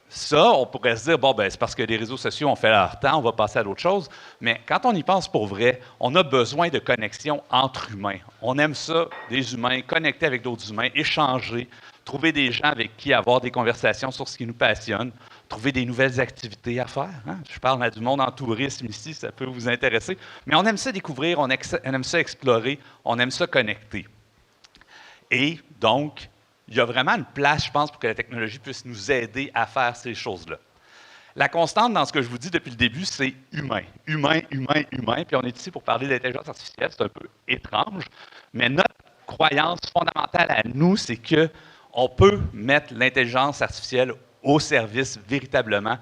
ça, on pourrait se dire, bon, ben, c'est parce que les réseaux sociaux ont fait leur temps, on va passer à d'autres choses. Mais quand on y pense pour vrai, on a besoin de connexion entre humains. On aime ça, des humains, connecter avec d'autres humains, échanger, trouver des gens avec qui avoir des conversations sur ce qui nous passionne, trouver des nouvelles activités à faire. Hein? Je parle à du monde en tourisme ici, ça peut vous intéresser. Mais on aime ça découvrir, on aime ça explorer, on aime ça connecter. Et donc, il y a vraiment une place, je pense, pour que la technologie puisse nous aider à faire ces choses-là. La constante dans ce que je vous dis depuis le début, c'est humain. Humain, humain, humain. Puis on est ici pour parler d'intelligence artificielle, c'est un peu étrange. Mais notre croyance fondamentale à nous, c'est qu'on peut mettre l'intelligence artificielle au service véritablement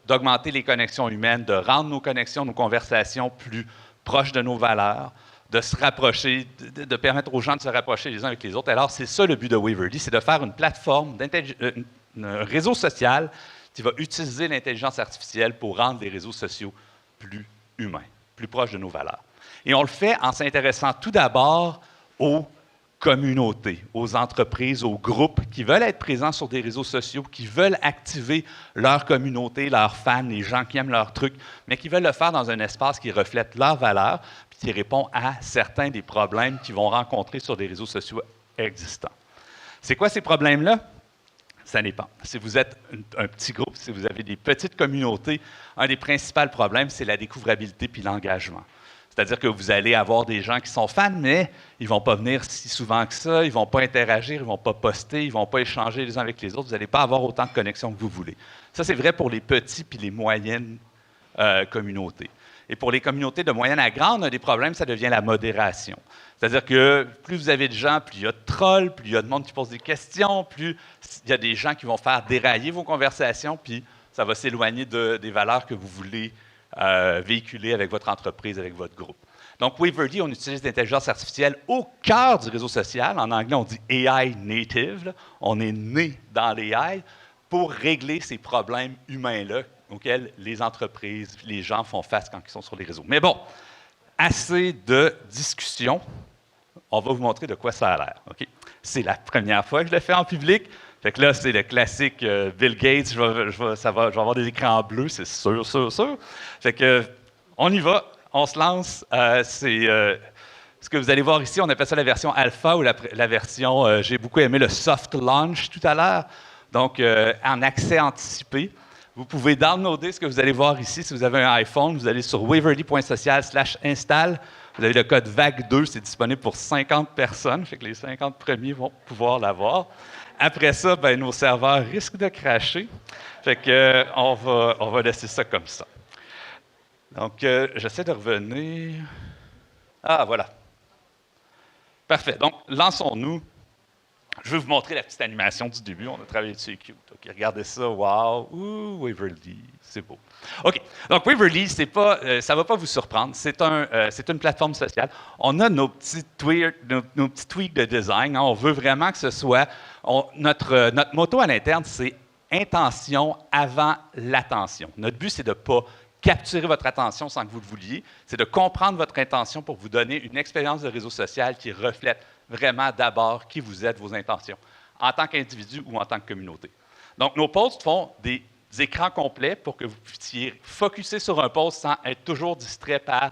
d'augmenter les connexions humaines, de rendre nos connexions, nos conversations plus proches de nos valeurs, de se rapprocher, de permettre aux gens de se rapprocher les uns avec les autres. Alors, c'est ça le but de Waverly, c'est de faire une plateforme, un réseau social qui va utiliser l'intelligence artificielle pour rendre les réseaux sociaux plus humains, plus proches de nos valeurs. Et on le fait en s'intéressant tout d'abord aux communautés, aux entreprises, aux groupes qui veulent être présents sur des réseaux sociaux, qui veulent activer leur communauté, leurs fans, les gens qui aiment leurs trucs, mais qui veulent le faire dans un espace qui reflète leurs valeurs, qui répond à certains des problèmes qu'ils vont rencontrer sur des réseaux sociaux existants. C'est quoi ces problèmes-là? Ça dépend. Si vous êtes un petit groupe, si vous avez des petites communautés, un des principaux problèmes, c'est la découvrabilité puis l'engagement. C'est-à-dire que vous allez avoir des gens qui sont fans, mais ils ne vont pas venir si souvent que ça, ils ne vont pas interagir, ils ne vont pas poster, ils ne vont pas échanger les uns avec les autres, vous n'allez pas avoir autant de connexions que vous voulez. Ça, c'est vrai pour les petits puis les moyennes communautés. Et pour les communautés de moyenne à grande, un des problèmes, ça devient la modération. C'est-à-dire que plus vous avez de gens, plus il y a de trolls, plus il y a de monde qui pose des questions, plus il y a des gens qui vont faire dérailler vos conversations, puis ça va s'éloigner des valeurs que vous voulez véhiculer avec votre entreprise, avec votre groupe. Donc, Waverly, on utilise l'intelligence artificielle au cœur du réseau social. En anglais, on dit AI native. Là. On est né dans l'AI pour régler ces problèmes humains-là auxquels les entreprises, les gens font face quand ils sont sur les réseaux. Mais bon, assez de discussion. On va vous montrer de quoi ça a l'air. Okay? C'est la première fois que je le fais en public. Fait que là, c'est le classique Bill Gates. Je vais avoir des écrans bleus, c'est sûr, sûr, sûr. Fait que, on y va, on se lance. Ce que vous allez voir ici, on appelle ça la version alpha ou la version, j'ai beaucoup aimé le soft launch tout à l'heure. Donc, en accès anticipé. Vous pouvez downloader ce que vous allez voir ici. Si vous avez un iPhone, vous allez sur waverly.social/install. Vous avez le code VAG2, c'est disponible pour 50 personnes. Fait que les 50 premiers vont pouvoir l'avoir. Après ça, ben, nos serveurs risquent de crasher. Fait que, on va laisser ça comme ça. Donc, j'essaie de revenir. Ah, voilà. Parfait. Donc, lançons-nous. Je vais vous montrer la petite animation du début. On a travaillé dessus, cute. OK, regardez ça. Wow! Ouh, Waverly. C'est beau. OK. Donc, Waverly, ça ne va pas vous surprendre. C'est une plateforme sociale. On a nos petits tweaks de design. Hein. On veut vraiment que ce soit... notre motto à l'interne, c'est « intention avant l'attention ». Notre but, c'est de ne pas capturer votre attention sans que vous le vouliez. C'est de comprendre votre intention pour vous donner une expérience de réseau social qui reflète vraiment d'abord qui vous êtes, vos intentions, en tant qu'individu ou en tant que communauté. Donc, nos posts font des écrans complets pour que vous puissiez focusser sur un post sans être toujours distrait par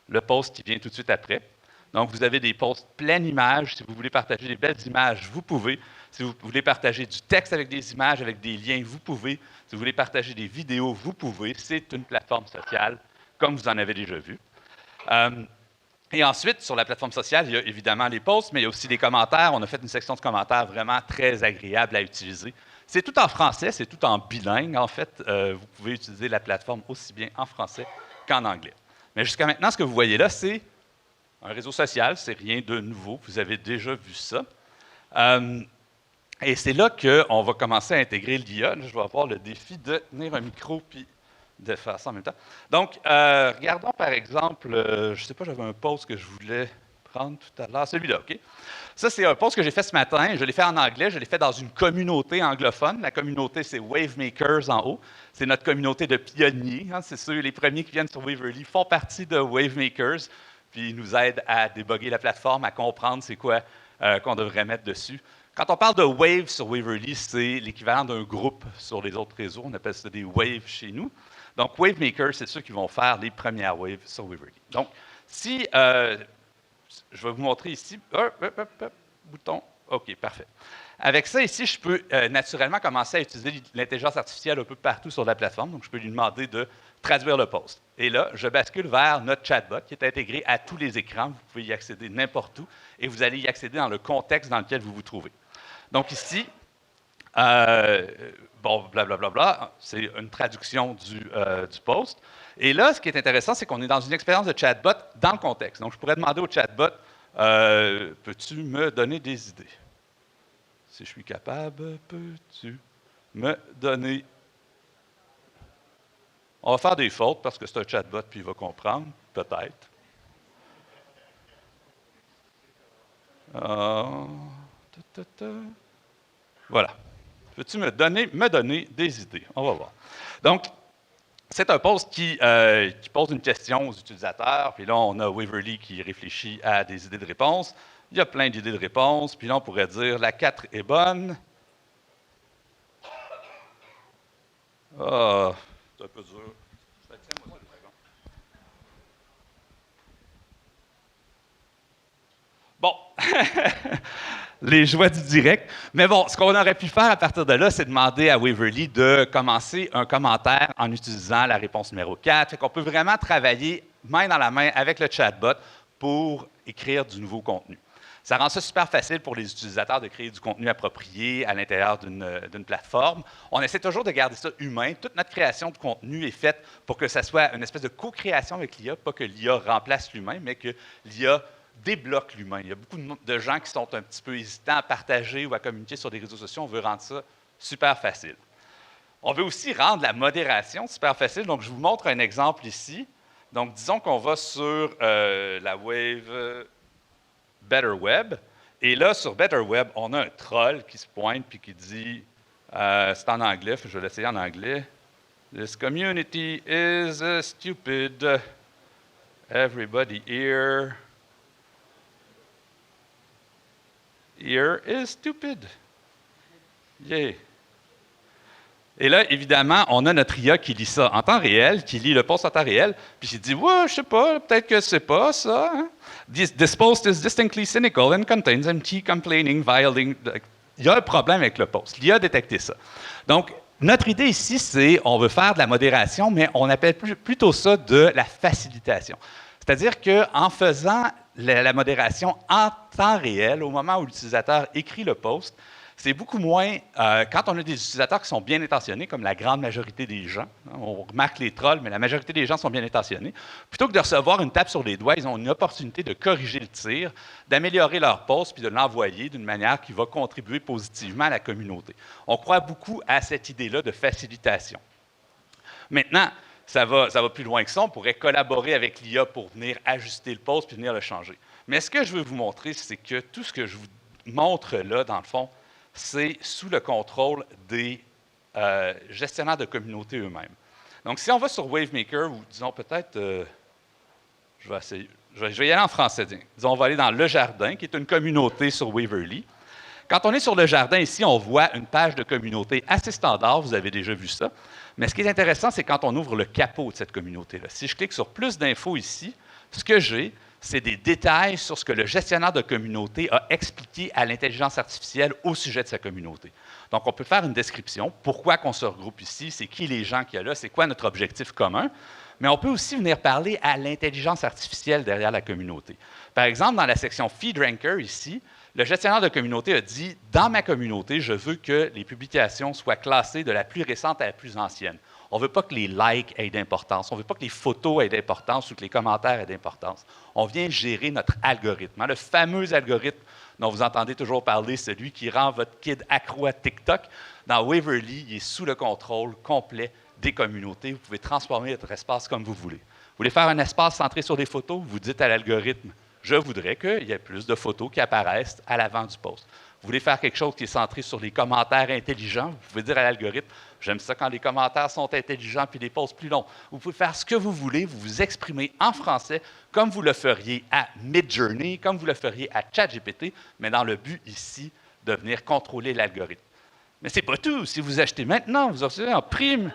le post qui vient tout de suite après. Donc, vous avez des posts pleine image. Si vous voulez partager des belles images, vous pouvez. Si vous voulez partager du texte avec des images, avec des liens, vous pouvez. Si vous voulez partager des vidéos, vous pouvez. C'est une plateforme sociale, comme vous en avez déjà vu. Et ensuite, sur la plateforme sociale, il y a évidemment les posts, mais il y a aussi des commentaires. On a fait une section de commentaires vraiment très agréable à utiliser. C'est tout en français, c'est tout en bilingue, en fait. Vous pouvez utiliser la plateforme aussi bien en français qu'en anglais. Mais jusqu'à maintenant, ce que vous voyez là, c'est un réseau social, c'est rien de nouveau. Vous avez déjà vu ça. Et c'est là qu'on va commencer à intégrer l'IA. Je vais avoir le défi de tenir un micro puis de faire ça en même temps. Donc, regardons par exemple, je ne sais pas, j'avais un post que je voulais prendre tout à l'heure, celui-là, OK? Ça, c'est un post que j'ai fait ce matin. Je l'ai fait en anglais, je l'ai fait dans une communauté anglophone. La communauté, c'est Wavemakers en haut. C'est notre communauté de pionniers. Hein? C'est ceux, les premiers qui viennent sur Waverly font partie de Wavemakers, puis ils nous aident à débugger la plateforme, à comprendre c'est quoi qu'on devrait mettre dessus. Quand on parle de Wave sur Waverly, c'est l'équivalent d'un groupe sur les autres réseaux. On appelle ça des Waves chez nous. Donc, Wavemakers, c'est ceux qui vont faire les premières Waves sur Waverly. Donc, si je vais vous montrer ici. Bouton. OK, parfait. Avec ça, ici, je peux naturellement commencer à utiliser l'intelligence artificielle un peu partout sur la plateforme. Donc, je peux lui demander de traduire le post. Et là, je bascule vers notre chatbot qui est intégré à tous les écrans. Vous pouvez y accéder n'importe où et vous allez y accéder dans le contexte dans lequel vous vous trouvez. Donc, ici, bon, blablabla, c'est une traduction du post. Et là, ce qui est intéressant, c'est qu'on est dans une expérience de chatbot dans le contexte. Donc, je pourrais demander au chatbot, peux-tu me donner des idées? Si je suis capable, peux-tu me donner... On va faire des fautes parce que c'est un chatbot puis il va comprendre, peut-être. Voilà. Peux-tu me donner des idées? On va voir. Donc, c'est un post qui pose une question aux utilisateurs, puis là, on a Waverly qui réfléchit à des idées de réponse. Il y a plein d'idées de réponse, puis là, on pourrait dire la 4 est bonne. Ah, c'est un peu dur. Bon, les joies du direct. Mais bon, ce qu'on aurait pu faire à partir de là, c'est demander à Waverly de commencer un commentaire en utilisant la réponse numéro 4. Fait qu'on peut vraiment travailler main dans la main avec le chatbot pour écrire du nouveau contenu. Ça rend ça super facile pour les utilisateurs de créer du contenu approprié à l'intérieur d'une plateforme. On essaie toujours de garder ça humain. Toute notre création de contenu est faite pour que ça soit une espèce de co-création avec l'IA, pas que l'IA remplace l'humain, mais que l'IA débloque l'humain. Il y a beaucoup de gens qui sont un petit peu hésitants à partager ou à communiquer sur des réseaux sociaux. On veut rendre ça super facile. On veut aussi rendre la modération super facile. Donc, je vous montre un exemple ici. Donc, disons qu'on va sur la Wave Better Web. Et là, sur Better Web, on a un troll qui se pointe puis qui dit, c'est en anglais, je vais l'essayer en anglais. This community is stupid. Everybody here is stupid. Yeah. Et là, évidemment, on a notre IA qui lit ça en temps réel, qui lit le post en temps réel, puis qui dit « Ouais, je sais pas, peut-être que c'est pas ça. Hein? This post is distinctly cynical and contains empty, complaining, violating... » Il y a un problème avec le post. L'IA a détecté ça. Donc, notre idée ici, c'est on veut faire de la modération, mais on appelle plutôt ça de la facilitation. C'est-à-dire qu'en faisant la modération en temps réel, au moment où l'utilisateur écrit le post, c'est beaucoup moins, quand on a des utilisateurs qui sont bien intentionnés, comme la grande majorité des gens, hein, on remarque les trolls, mais la majorité des gens sont bien intentionnés, plutôt que de recevoir une tape sur les doigts, ils ont une opportunité de corriger le tir, d'améliorer leur post, puis de l'envoyer d'une manière qui va contribuer positivement à la communauté. On croit beaucoup à cette idée-là de facilitation. Maintenant, ça va plus loin que ça. On pourrait collaborer avec l'IA pour venir ajuster le post puis venir le changer. Mais ce que je veux vous montrer, c'est que tout ce que je vous montre là, dans le fond, c'est sous le contrôle des gestionnaires de communauté eux-mêmes. Donc, si on va sur Wavemaker, ou disons peut-être, je vais y aller en français. Disons, on va aller dans Le Jardin, qui est une communauté sur Waverly. Quand on est sur Le Jardin, ici, on voit une page de communauté assez standard. Vous avez déjà vu ça. Mais ce qui est intéressant, c'est quand on ouvre le capot de cette communauté-là. Si je clique sur plus d'infos ici, ce que j'ai, c'est des détails sur ce que le gestionnaire de communauté a expliqué à l'intelligence artificielle au sujet de sa communauté. Donc, on peut faire une description, pourquoi on se regroupe ici, c'est qui les gens qu'il y a là, c'est quoi notre objectif commun, mais on peut aussi venir parler à l'intelligence artificielle derrière la communauté. Par exemple, dans la section FeedRanker ici, le gestionnaire de communauté a dit « Dans ma communauté, je veux que les publications soient classées de la plus récente à la plus ancienne. » On ne veut pas que les likes aient d'importance, on ne veut pas que les photos aient d'importance ou que les commentaires aient d'importance. On vient gérer notre algorithme, hein, le fameux algorithme dont vous entendez toujours parler, celui qui rend votre kid accro à TikTok. Dans Waverly, il est sous le contrôle complet des communautés. Vous pouvez transformer votre espace comme vous voulez. Vous voulez faire un espace centré sur des photos? Vous dites à l'algorithme, je voudrais qu'il y ait plus de photos qui apparaissent à l'avant du post. Vous voulez faire quelque chose qui est centré sur les commentaires intelligents? Vous pouvez dire à l'algorithme, j'aime ça quand les commentaires sont intelligents puis les posts plus longs. Vous pouvez faire ce que vous voulez, vous vous exprimez en français comme vous le feriez à Midjourney, comme vous le feriez à ChatGPT, mais dans le but ici de venir contrôler l'algorithme. Mais ce n'est pas tout. Si vous achetez maintenant, vous recevez en prime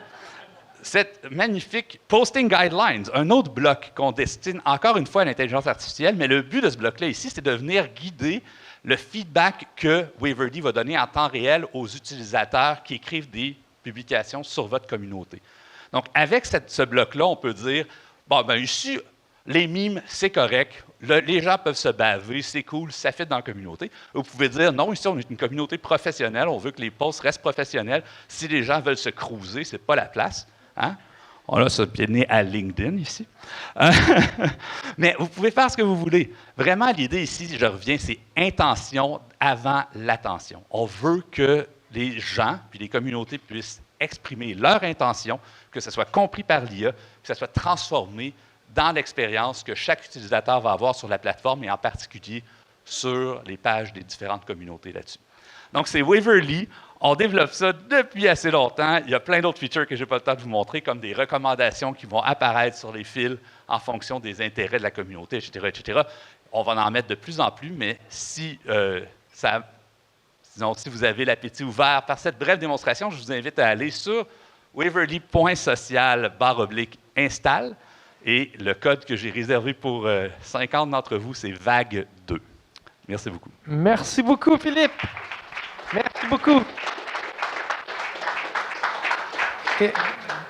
cette magnifique Posting Guidelines, un autre bloc qu'on destine encore une fois à l'intelligence artificielle, mais le but de ce bloc-là ici, c'est de venir guider le feedback que Waverly va donner en temps réel aux utilisateurs qui écrivent des publications sur votre communauté. Donc, avec ce bloc-là, on peut dire, bon, ben ici, les mimes, c'est correct, les gens peuvent se baver, c'est cool, ça fait dans la communauté. Vous pouvez dire, non, ici, on est une communauté professionnelle, on veut que les posts restent professionnels. Si les gens veulent se cruiser, ce n'est pas la place. Hein? On a ce pied de nez à LinkedIn ici. Mais vous pouvez faire ce que vous voulez. Vraiment, l'idée ici, je reviens, c'est intention avant l'attention. On veut que les gens puis les communautés puissent exprimer leur intention, que ce soit compris par l'IA, que ce soit transformé dans l'expérience que chaque utilisateur va avoir sur la plateforme et en particulier sur les pages des différentes communautés là-dessus. Donc, c'est Waverly. On développe ça depuis assez longtemps. Il y a plein d'autres features que je n'ai pas le temps de vous montrer, comme des recommandations qui vont apparaître sur les fils en fonction des intérêts de la communauté, etc., etc. On va en mettre de plus en plus, mais si vous avez l'appétit ouvert par cette brève démonstration, je vous invite à aller sur waverly.social/install. Et le code que j'ai réservé pour 50 d'entre vous, c'est VAG2. Merci beaucoup. Merci beaucoup, Philippe. Merci beaucoup.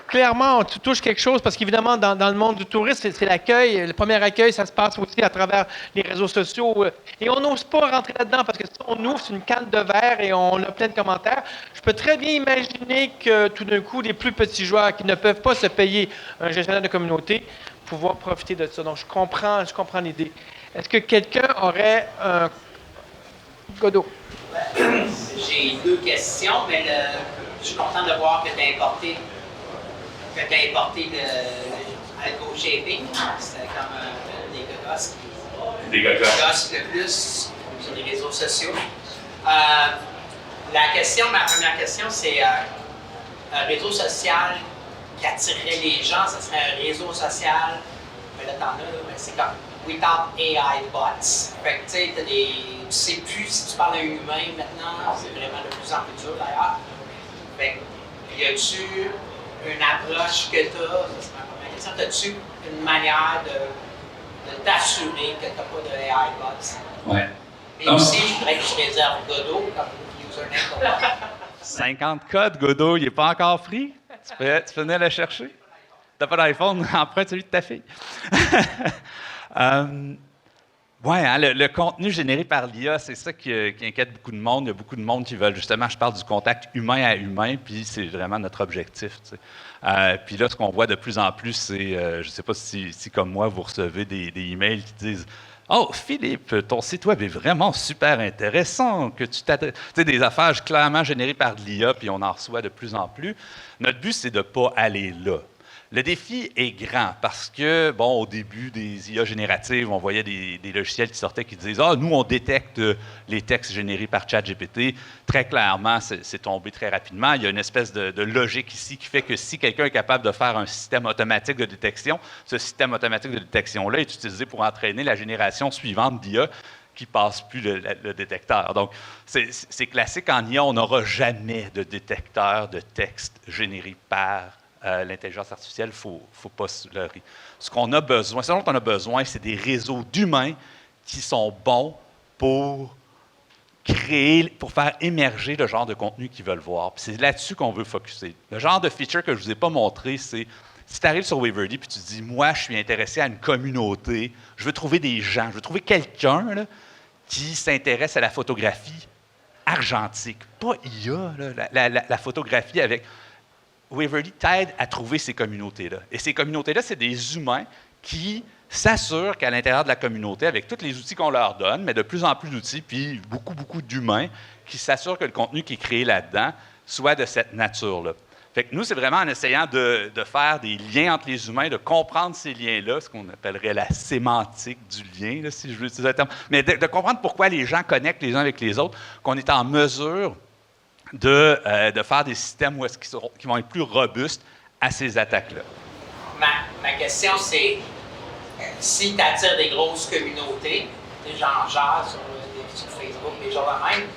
Clairement, tu touches quelque chose parce qu'évidemment, dans le monde du tourisme, c'est l'accueil. Le premier accueil, ça se passe aussi à travers les réseaux sociaux. Et on n'ose pas rentrer là-dedans parce que si on ouvre, c'est une canne de verre et on a plein de commentaires. Je peux très bien imaginer que tout d'un coup, les plus petits joueurs qui ne peuvent pas se payer un gestionnaire de communauté, pouvoir profiter de ça. Donc, je comprends l'idée. Est-ce que quelqu'un aurait un... Godot? J'ai deux questions, mais je suis content de voir que tu as importé le Algo Shaping. C'était comme des gogos qui gossent le plus sur les réseaux sociaux. Ma première question, c'est un réseau social qui attirerait les gens, ça serait un réseau social, mais là, t'en as, mais c'est comme without AI bots. Fait que tu sais, tu sais plus si tu parles à un humain maintenant, c'est vraiment de plus en plus dur d'ailleurs. Fait que, y a-tu une approche que tu as, as-tu une manière de t'assurer que tu n'as pas de AI bots? Ouais. Et aussi, je voudrais que tu réserves Godot comme username pour moi. 50 codes, Godot, il n'est pas encore free? Tu peux venir le chercher? Tu n'as pas d'iPhone, emprunte celui de ta fille. Oui, hein, le contenu généré par l'IA, c'est ça qui inquiète beaucoup de monde. Il y a beaucoup de monde qui veulent, justement, je parle du contact humain à humain, puis c'est vraiment notre objectif. Tu sais. Puis là, ce qu'on voit de plus en plus, c'est, je ne sais pas si comme moi, vous recevez des emails qui disent « Oh, Philippe, ton site web est vraiment super intéressant, que tu t'adresses... » Tu sais, des affaires clairement générées par l'IA, puis on en reçoit de plus en plus. Notre but, c'est de ne pas aller là. Le défi est grand parce que, bon, au début des IA génératives, on voyait des logiciels qui sortaient qui disaient « Ah, nous, on détecte les textes générés par ChatGPT. » Très clairement, c'est tombé très rapidement. Il y a une espèce de logique ici qui fait que si quelqu'un est capable de faire un système automatique de détection, ce système automatique de détection-là est utilisé pour entraîner la génération suivante d'IA qui ne passe plus le détecteur. Donc, c'est classique en IA, on n'aura jamais de détecteur de texte généré par l'intelligence artificielle, il ne faut pas se leurrer. Ce dont on a besoin, c'est des réseaux d'humains qui sont bons pour faire émerger le genre de contenu qu'ils veulent voir. Puis c'est là-dessus qu'on veut focuser. Le genre de feature que je ne vous ai pas montré, c'est si tu arrives sur Waverly et tu te dis « Moi, je suis intéressé à une communauté, je veux trouver des gens, je veux trouver quelqu'un qui s'intéresse à la photographie argentique. » Pas IA, la photographie avec... Waverly t'aide à trouver ces communautés-là. Et ces communautés-là, c'est des humains qui s'assurent qu'à l'intérieur de la communauté, avec tous les outils qu'on leur donne, mais de plus en plus d'outils, puis beaucoup d'humains, qui s'assurent que le contenu qui est créé là-dedans soit de cette nature-là. Fait que nous, c'est vraiment en essayant de faire des liens entre les humains, de comprendre ces liens-là, ce qu'on appellerait la sémantique du lien, là, si je veux utiliser le terme, mais de comprendre pourquoi les gens connectent les uns avec les autres, qu'on est en mesure de faire des systèmes qui vont être plus robustes à ces attaques-là. Ma question, c'est si tu attires des grosses communautés, des gens genre sur Facebook, des gens de même,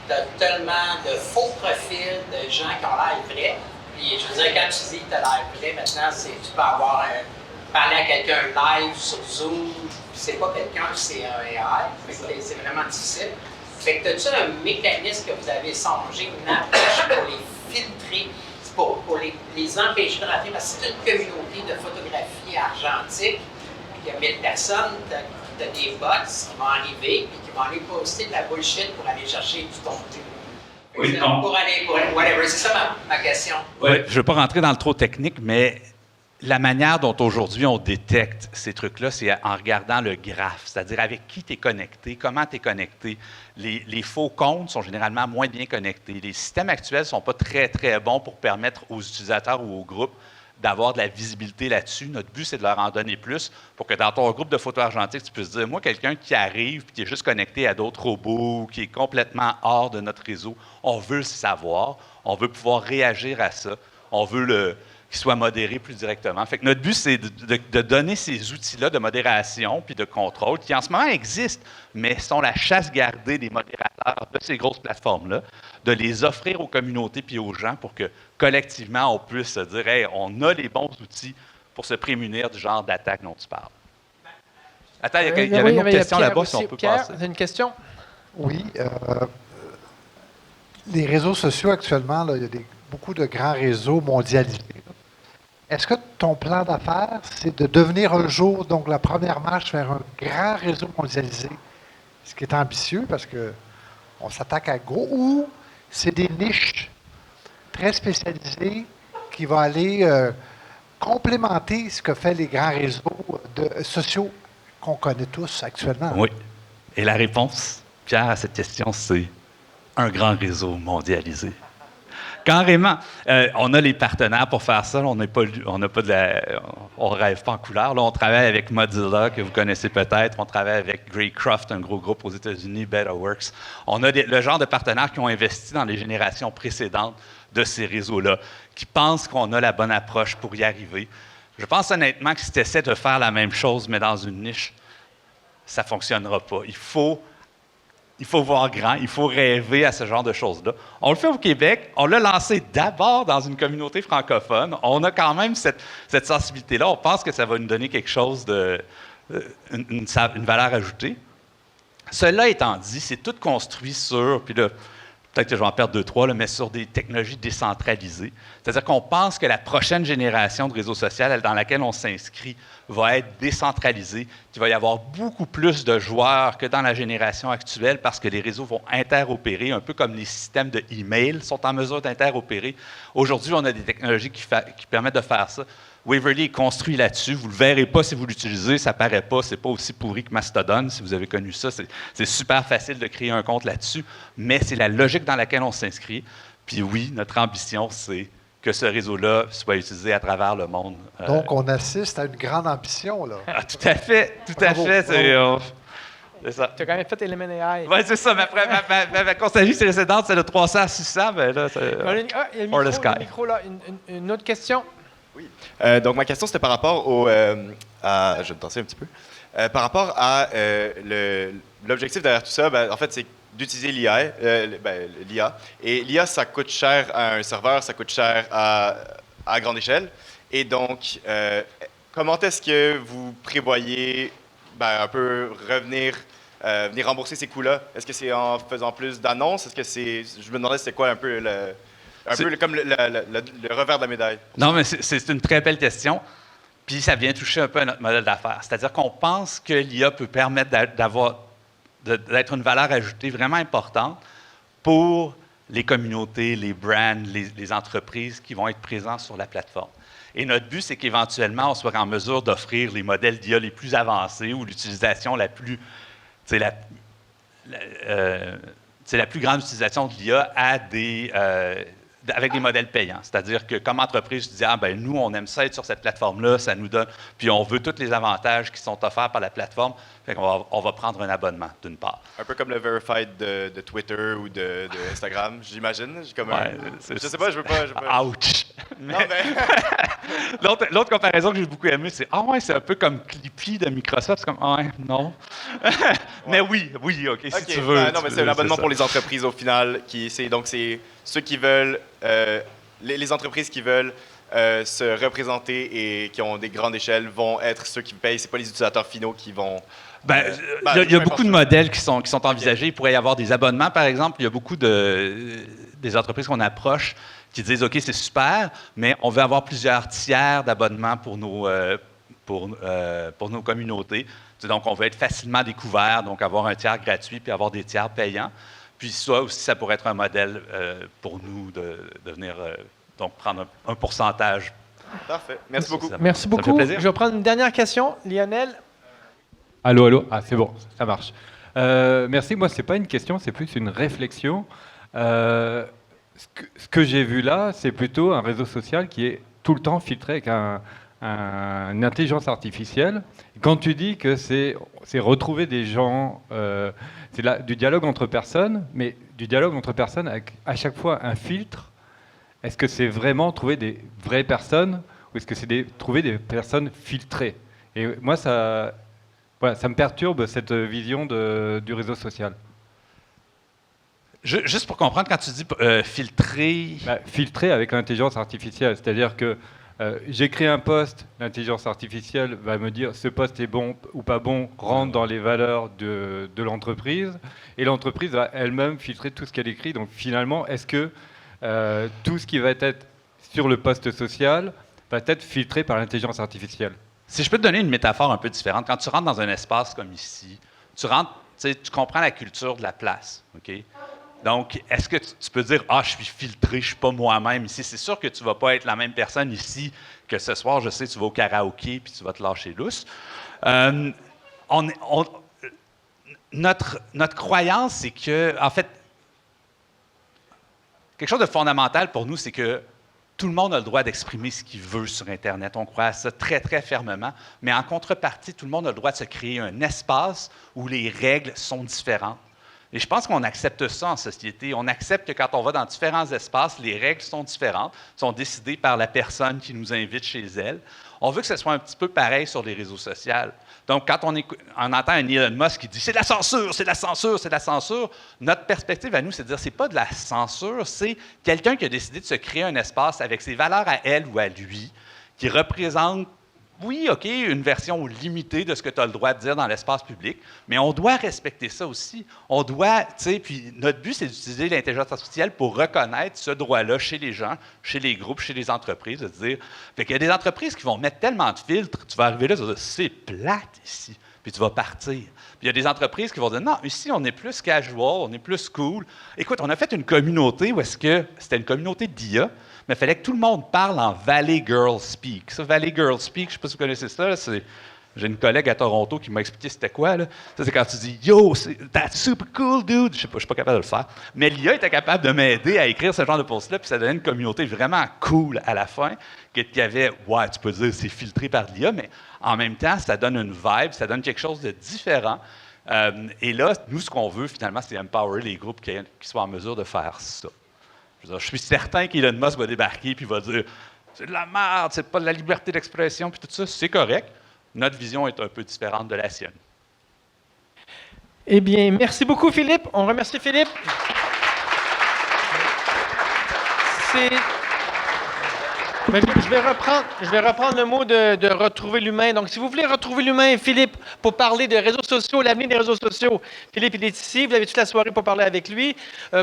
tu as tellement de faux profils de gens qui ont l'air vrais. Puis, je veux dire, quand tu dis que tu as l'air vrai, maintenant, tu peux parler à quelqu'un live sur Zoom, puis c'est pas quelqu'un, c'est un AI. C'est vraiment difficile. Fait que as-tu un mécanisme que vous avez songé, une approche pour les filtrer, pour les empêcher de rentrer? Parce que c'est une communauté de photographie argentique, il y a 1000 personnes, tu as des bots qui vont arriver, puis qui vont aller poster de la bullshit pour aller chercher du contenu. Oui, pour whatever. C'est ça ma question. Oui, je ne veux pas rentrer dans le trop technique, mais la manière dont aujourd'hui on détecte ces trucs-là, c'est en regardant le graphe, c'est-à-dire avec qui tu es connecté, comment tu es connecté. Les faux comptes sont généralement moins bien connectés. Les systèmes actuels ne sont pas très, très bons pour permettre aux utilisateurs ou aux groupes d'avoir de la visibilité là-dessus. Notre but, c'est de leur en donner plus pour que dans ton groupe de photos argentiques, tu puisses dire, moi, quelqu'un qui arrive et qui est juste connecté à d'autres robots, qui est complètement hors de notre réseau, on veut le savoir, on veut pouvoir réagir à ça, on veut qu'il soit modéré plus directement. Fait que notre but, c'est de donner ces outils-là de modération puis de contrôle qui, en ce moment, existent, mais sont la chasse gardée des modérateurs de ces grosses plateformes-là, de les offrir aux communautés puis aux gens pour que, collectivement, on puisse se dire, hey, on a les bons outils pour se prémunir du genre d'attaque dont tu parles. Attends, il y avait une autre question là-bas, si on peut Pierre, passer. c'est une question? Oui. Les réseaux sociaux, actuellement, là, il y a beaucoup de grands réseaux mondialisés. Est-ce que ton plan d'affaires, c'est de devenir un jour donc la première marche vers un grand réseau mondialisé, ce qui est ambitieux parce qu'on s'attaque à gros, ou c'est des niches très spécialisées qui vont aller complémenter ce que fait les grands réseaux sociaux qu'on connaît tous actuellement? Oui. Et la réponse, Pierre, à cette question, c'est un grand réseau mondialisé. Carrément. On a les partenaires pour faire ça. On rêve pas en couleur. Là, on travaille avec Mozilla, que vous connaissez peut-être. On travaille avec Greycroft, un gros groupe aux États-Unis, BetaWorks. On a le genre de partenaires qui ont investi dans les générations précédentes de ces réseaux-là, qui pensent qu'on a la bonne approche pour y arriver. Je pense honnêtement que si tu essaies de faire la même chose, mais dans une niche, ça ne fonctionnera pas. Il faut voir grand, il faut rêver à ce genre de choses-là. On le fait au Québec, on l'a lancé d'abord dans une communauté francophone. On a quand même cette sensibilité-là. On pense que ça va nous donner quelque chose une valeur ajoutée. Cela étant dit, c'est tout construit sur, puis là, peut-être que je vais en perdre 2-3, mais sur des technologies décentralisées. C'est-à-dire qu'on pense que la prochaine génération de réseaux sociaux dans laquelle on s'inscrit va être décentralisée, qu'il va y avoir beaucoup plus de joueurs que dans la génération actuelle parce que les réseaux vont interopérer, un peu comme les systèmes de e-mail sont en mesure d'interopérer. Aujourd'hui, on a des technologies qui permettent de faire ça. Waverly est construit là-dessus. Vous ne le verrez pas si vous l'utilisez, ça ne paraît pas. Ce n'est pas aussi pourri que Mastodon, si vous avez connu ça. C'est super facile de créer un compte là-dessus, mais c'est la logique dans laquelle on s'inscrit. Puis oui, notre ambition, c'est que ce réseau-là soit utilisé à travers le monde. Donc, on assiste à une grande ambition, là. Ah, tout à fait, Bravo, fait. C'est ça. Tu as quand même fait Element AI. Oui, c'est ça. Ma constagie précédente, c'est de 300 à 600, mais là, c'est... Il y a le micro là. Une autre question? Oui. Donc, ma question, c'était par rapport je vais me tasser un petit peu. Par rapport à l'objectif derrière tout ça, en fait, c'est d'utiliser l'IA. Et l'IA, ça coûte cher à un serveur, ça coûte cher à grande échelle. Et donc, comment est-ce que vous prévoyez un peu venir rembourser ces coûts-là? Est-ce que c'est en faisant plus d'annonces? Est-ce que c'est... Je me demandais c'était quoi un peu comme le revers de la médaille. Non, mais c'est une très belle question. Puis ça vient toucher un peu à notre modèle d'affaires. C'est-à-dire qu'on pense que l'IA peut permettre d'être une valeur ajoutée vraiment importante pour les communautés, les brands, les entreprises qui vont être présents sur la plateforme. Et notre but, c'est qu'éventuellement, on soit en mesure d'offrir les modèles d'IA les plus avancés ou l'utilisation la plus, la plus grande utilisation de l'IA avec des modèles payants. C'est-à-dire que comme entreprise, je dis, nous, on aime ça être sur cette plateforme-là, ça nous donne, puis on veut tous les avantages qui sont offerts par la plateforme, fait qu'on va prendre un abonnement, d'une part. Un peu comme le Verified de Twitter ou de Instagram, j'imagine. Je sais pas, je veux pas. Ouch! L'autre comparaison que j'ai beaucoup aimée, c'est c'est un peu comme Clippy de Microsoft. C'est comme, non. Mais oui, OK, si tu veux. Non, mais c'est un abonnement pour les entreprises au final. Donc, c'est ceux qui veulent, les entreprises qui veulent se représenter et qui ont des grandes échelles vont être ceux qui payent. C'est pas les utilisateurs finaux qui vont. Il y a beaucoup de modèles qui sont envisagés. Il pourrait y avoir des abonnements, par exemple. Il y a beaucoup des entreprises qu'on approche qui disent, OK, c'est super, mais on veut avoir plusieurs tiers d'abonnements pour nos communautés. Donc, on veut être facilement découvert, donc avoir un tiers gratuit puis avoir des tiers payants. Puis ça pourrait être un modèle pour nous de venir donc prendre un pourcentage. Parfait. Merci beaucoup. Merci beaucoup. Je vais prendre une dernière question. Lionel? Allô? Ah, c'est bon, ça marche. Merci. Moi, ce n'est pas une question, c'est plus une réflexion. Ce que j'ai vu là, c'est plutôt un réseau social qui est tout le temps filtré avec une intelligence artificielle. Quand tu dis que c'est retrouver des gens, c'est du dialogue entre personnes, mais du dialogue entre personnes avec à chaque fois un filtre, est-ce que c'est vraiment trouver des vraies personnes ou est-ce que c'est trouver des personnes filtrées? Et moi, ça me perturbe cette vision du réseau social. Juste pour comprendre, quand tu dis filtrer... Filtrer avec l'intelligence artificielle, c'est-à-dire que j'écris un post, l'intelligence artificielle va me dire ce post est bon ou pas bon, rentre dans les valeurs de l'entreprise, et l'entreprise va elle-même filtrer tout ce qu'elle écrit. Donc finalement, est-ce que tout ce qui va être sur le post social va être filtré par l'intelligence artificielle? Si je peux te donner une métaphore un peu différente, quand tu rentres dans un espace comme ici, tu comprends la culture de la place, OK? Donc, est-ce que tu peux dire « Ah, je suis filtré, je ne suis pas moi-même ici ». C'est sûr que tu ne vas pas être la même personne ici que ce soir. Je sais, tu vas au karaoké puis tu vas te lâcher lousse. Notre croyance, c'est que, en fait, quelque chose de fondamental pour nous, c'est que tout le monde a le droit d'exprimer ce qu'il veut sur Internet. On croit à ça très, très fermement. Mais en contrepartie, tout le monde a le droit de se créer un espace où les règles sont différentes. Et je pense qu'on accepte ça en société. On accepte que quand on va dans différents espaces, les règles sont différentes, sont décidées par la personne qui nous invite chez elle. On veut que ce soit un petit peu pareil sur les réseaux sociaux. Donc, quand on entend un Elon Musk qui dit « c'est de la censure, c'est de la censure, c'est de la censure », notre perspective à nous, c'est de dire « c'est pas de la censure, c'est quelqu'un qui a décidé de se créer un espace avec ses valeurs à elle ou à lui, qui représente, oui, OK, une version limitée de ce que tu as le droit de dire dans l'espace public, mais on doit respecter ça aussi. On doit, puis notre but, c'est d'utiliser l'intelligence artificielle pour reconnaître ce droit-là chez les gens, chez les groupes, chez les entreprises, de dire, fait qu'il y a des entreprises qui vont mettre tellement de filtres, tu vas arriver là, tu vas dire, c'est plate ici, puis tu vas partir. Puis il y a des entreprises qui vont dire, non, ici, on est plus casual, on est plus cool. Écoute, on a fait une communauté où est-ce que c'était une communauté d'IA, mais il fallait que tout le monde parle en Valley Girl Speak. Ça, Valley Girl Speak, je ne sais pas si vous connaissez ça, j'ai une collègue à Toronto qui m'a expliqué c'était quoi. Là. Ça, c'est quand tu dis « Yo, that's super cool, dude! » Je ne suis pas capable de le faire. Mais l'IA était capable de m'aider à écrire ce genre de post-là, puis ça donnait une communauté vraiment cool à la fin, qui avait, ouais, tu peux dire c'est filtré par l'IA, mais en même temps, ça donne une vibe, ça donne quelque chose de différent. Et là, nous, ce qu'on veut, finalement, c'est empower les groupes qui soient en mesure de faire ça. Je suis certain qu'Elon Musk va débarquer et va dire « C'est de la merde, c'est pas de la liberté d'expression, puis tout ça, c'est correct. » Notre vision est un peu différente de la sienne. Eh bien, merci beaucoup, Philippe. On remercie Philippe. Je vais reprendre le mot de retrouver l'humain. Donc, si vous voulez retrouver l'humain, Philippe, pour parler de réseaux sociaux, l'avenir des réseaux sociaux, Philippe, il est ici. Vous avez toute la soirée pour parler avec lui.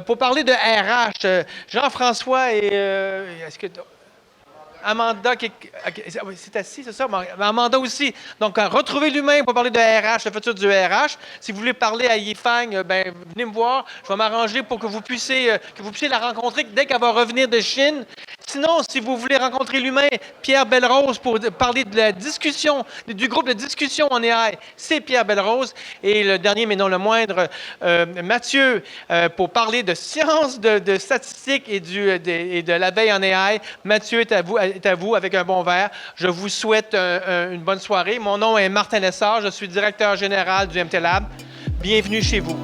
Pour parler de RH, Jean-François et... est-ce que... Amanda, c'est assis, c'est ça? Amanda aussi. Donc, retrouvez l'humain pour parler de RH, le futur du RH. Si vous voulez parler à Yifang, venez me voir. Je vais m'arranger pour que vous puissiez la rencontrer dès qu'elle va revenir de Chine. Sinon, si vous voulez rencontrer l'humain, Pierre Belrose, pour parler de la discussion, du groupe de discussion en AI, c'est Pierre Belrose. Et le dernier, mais non le moindre, Mathieu, pour parler de sciences, de statistiques et de la veille en AI. Mathieu est à vous avec un bon verre. Je vous souhaite une bonne soirée. Mon nom est Martin Lessard. Je suis directeur général du MT Lab. Bienvenue chez vous.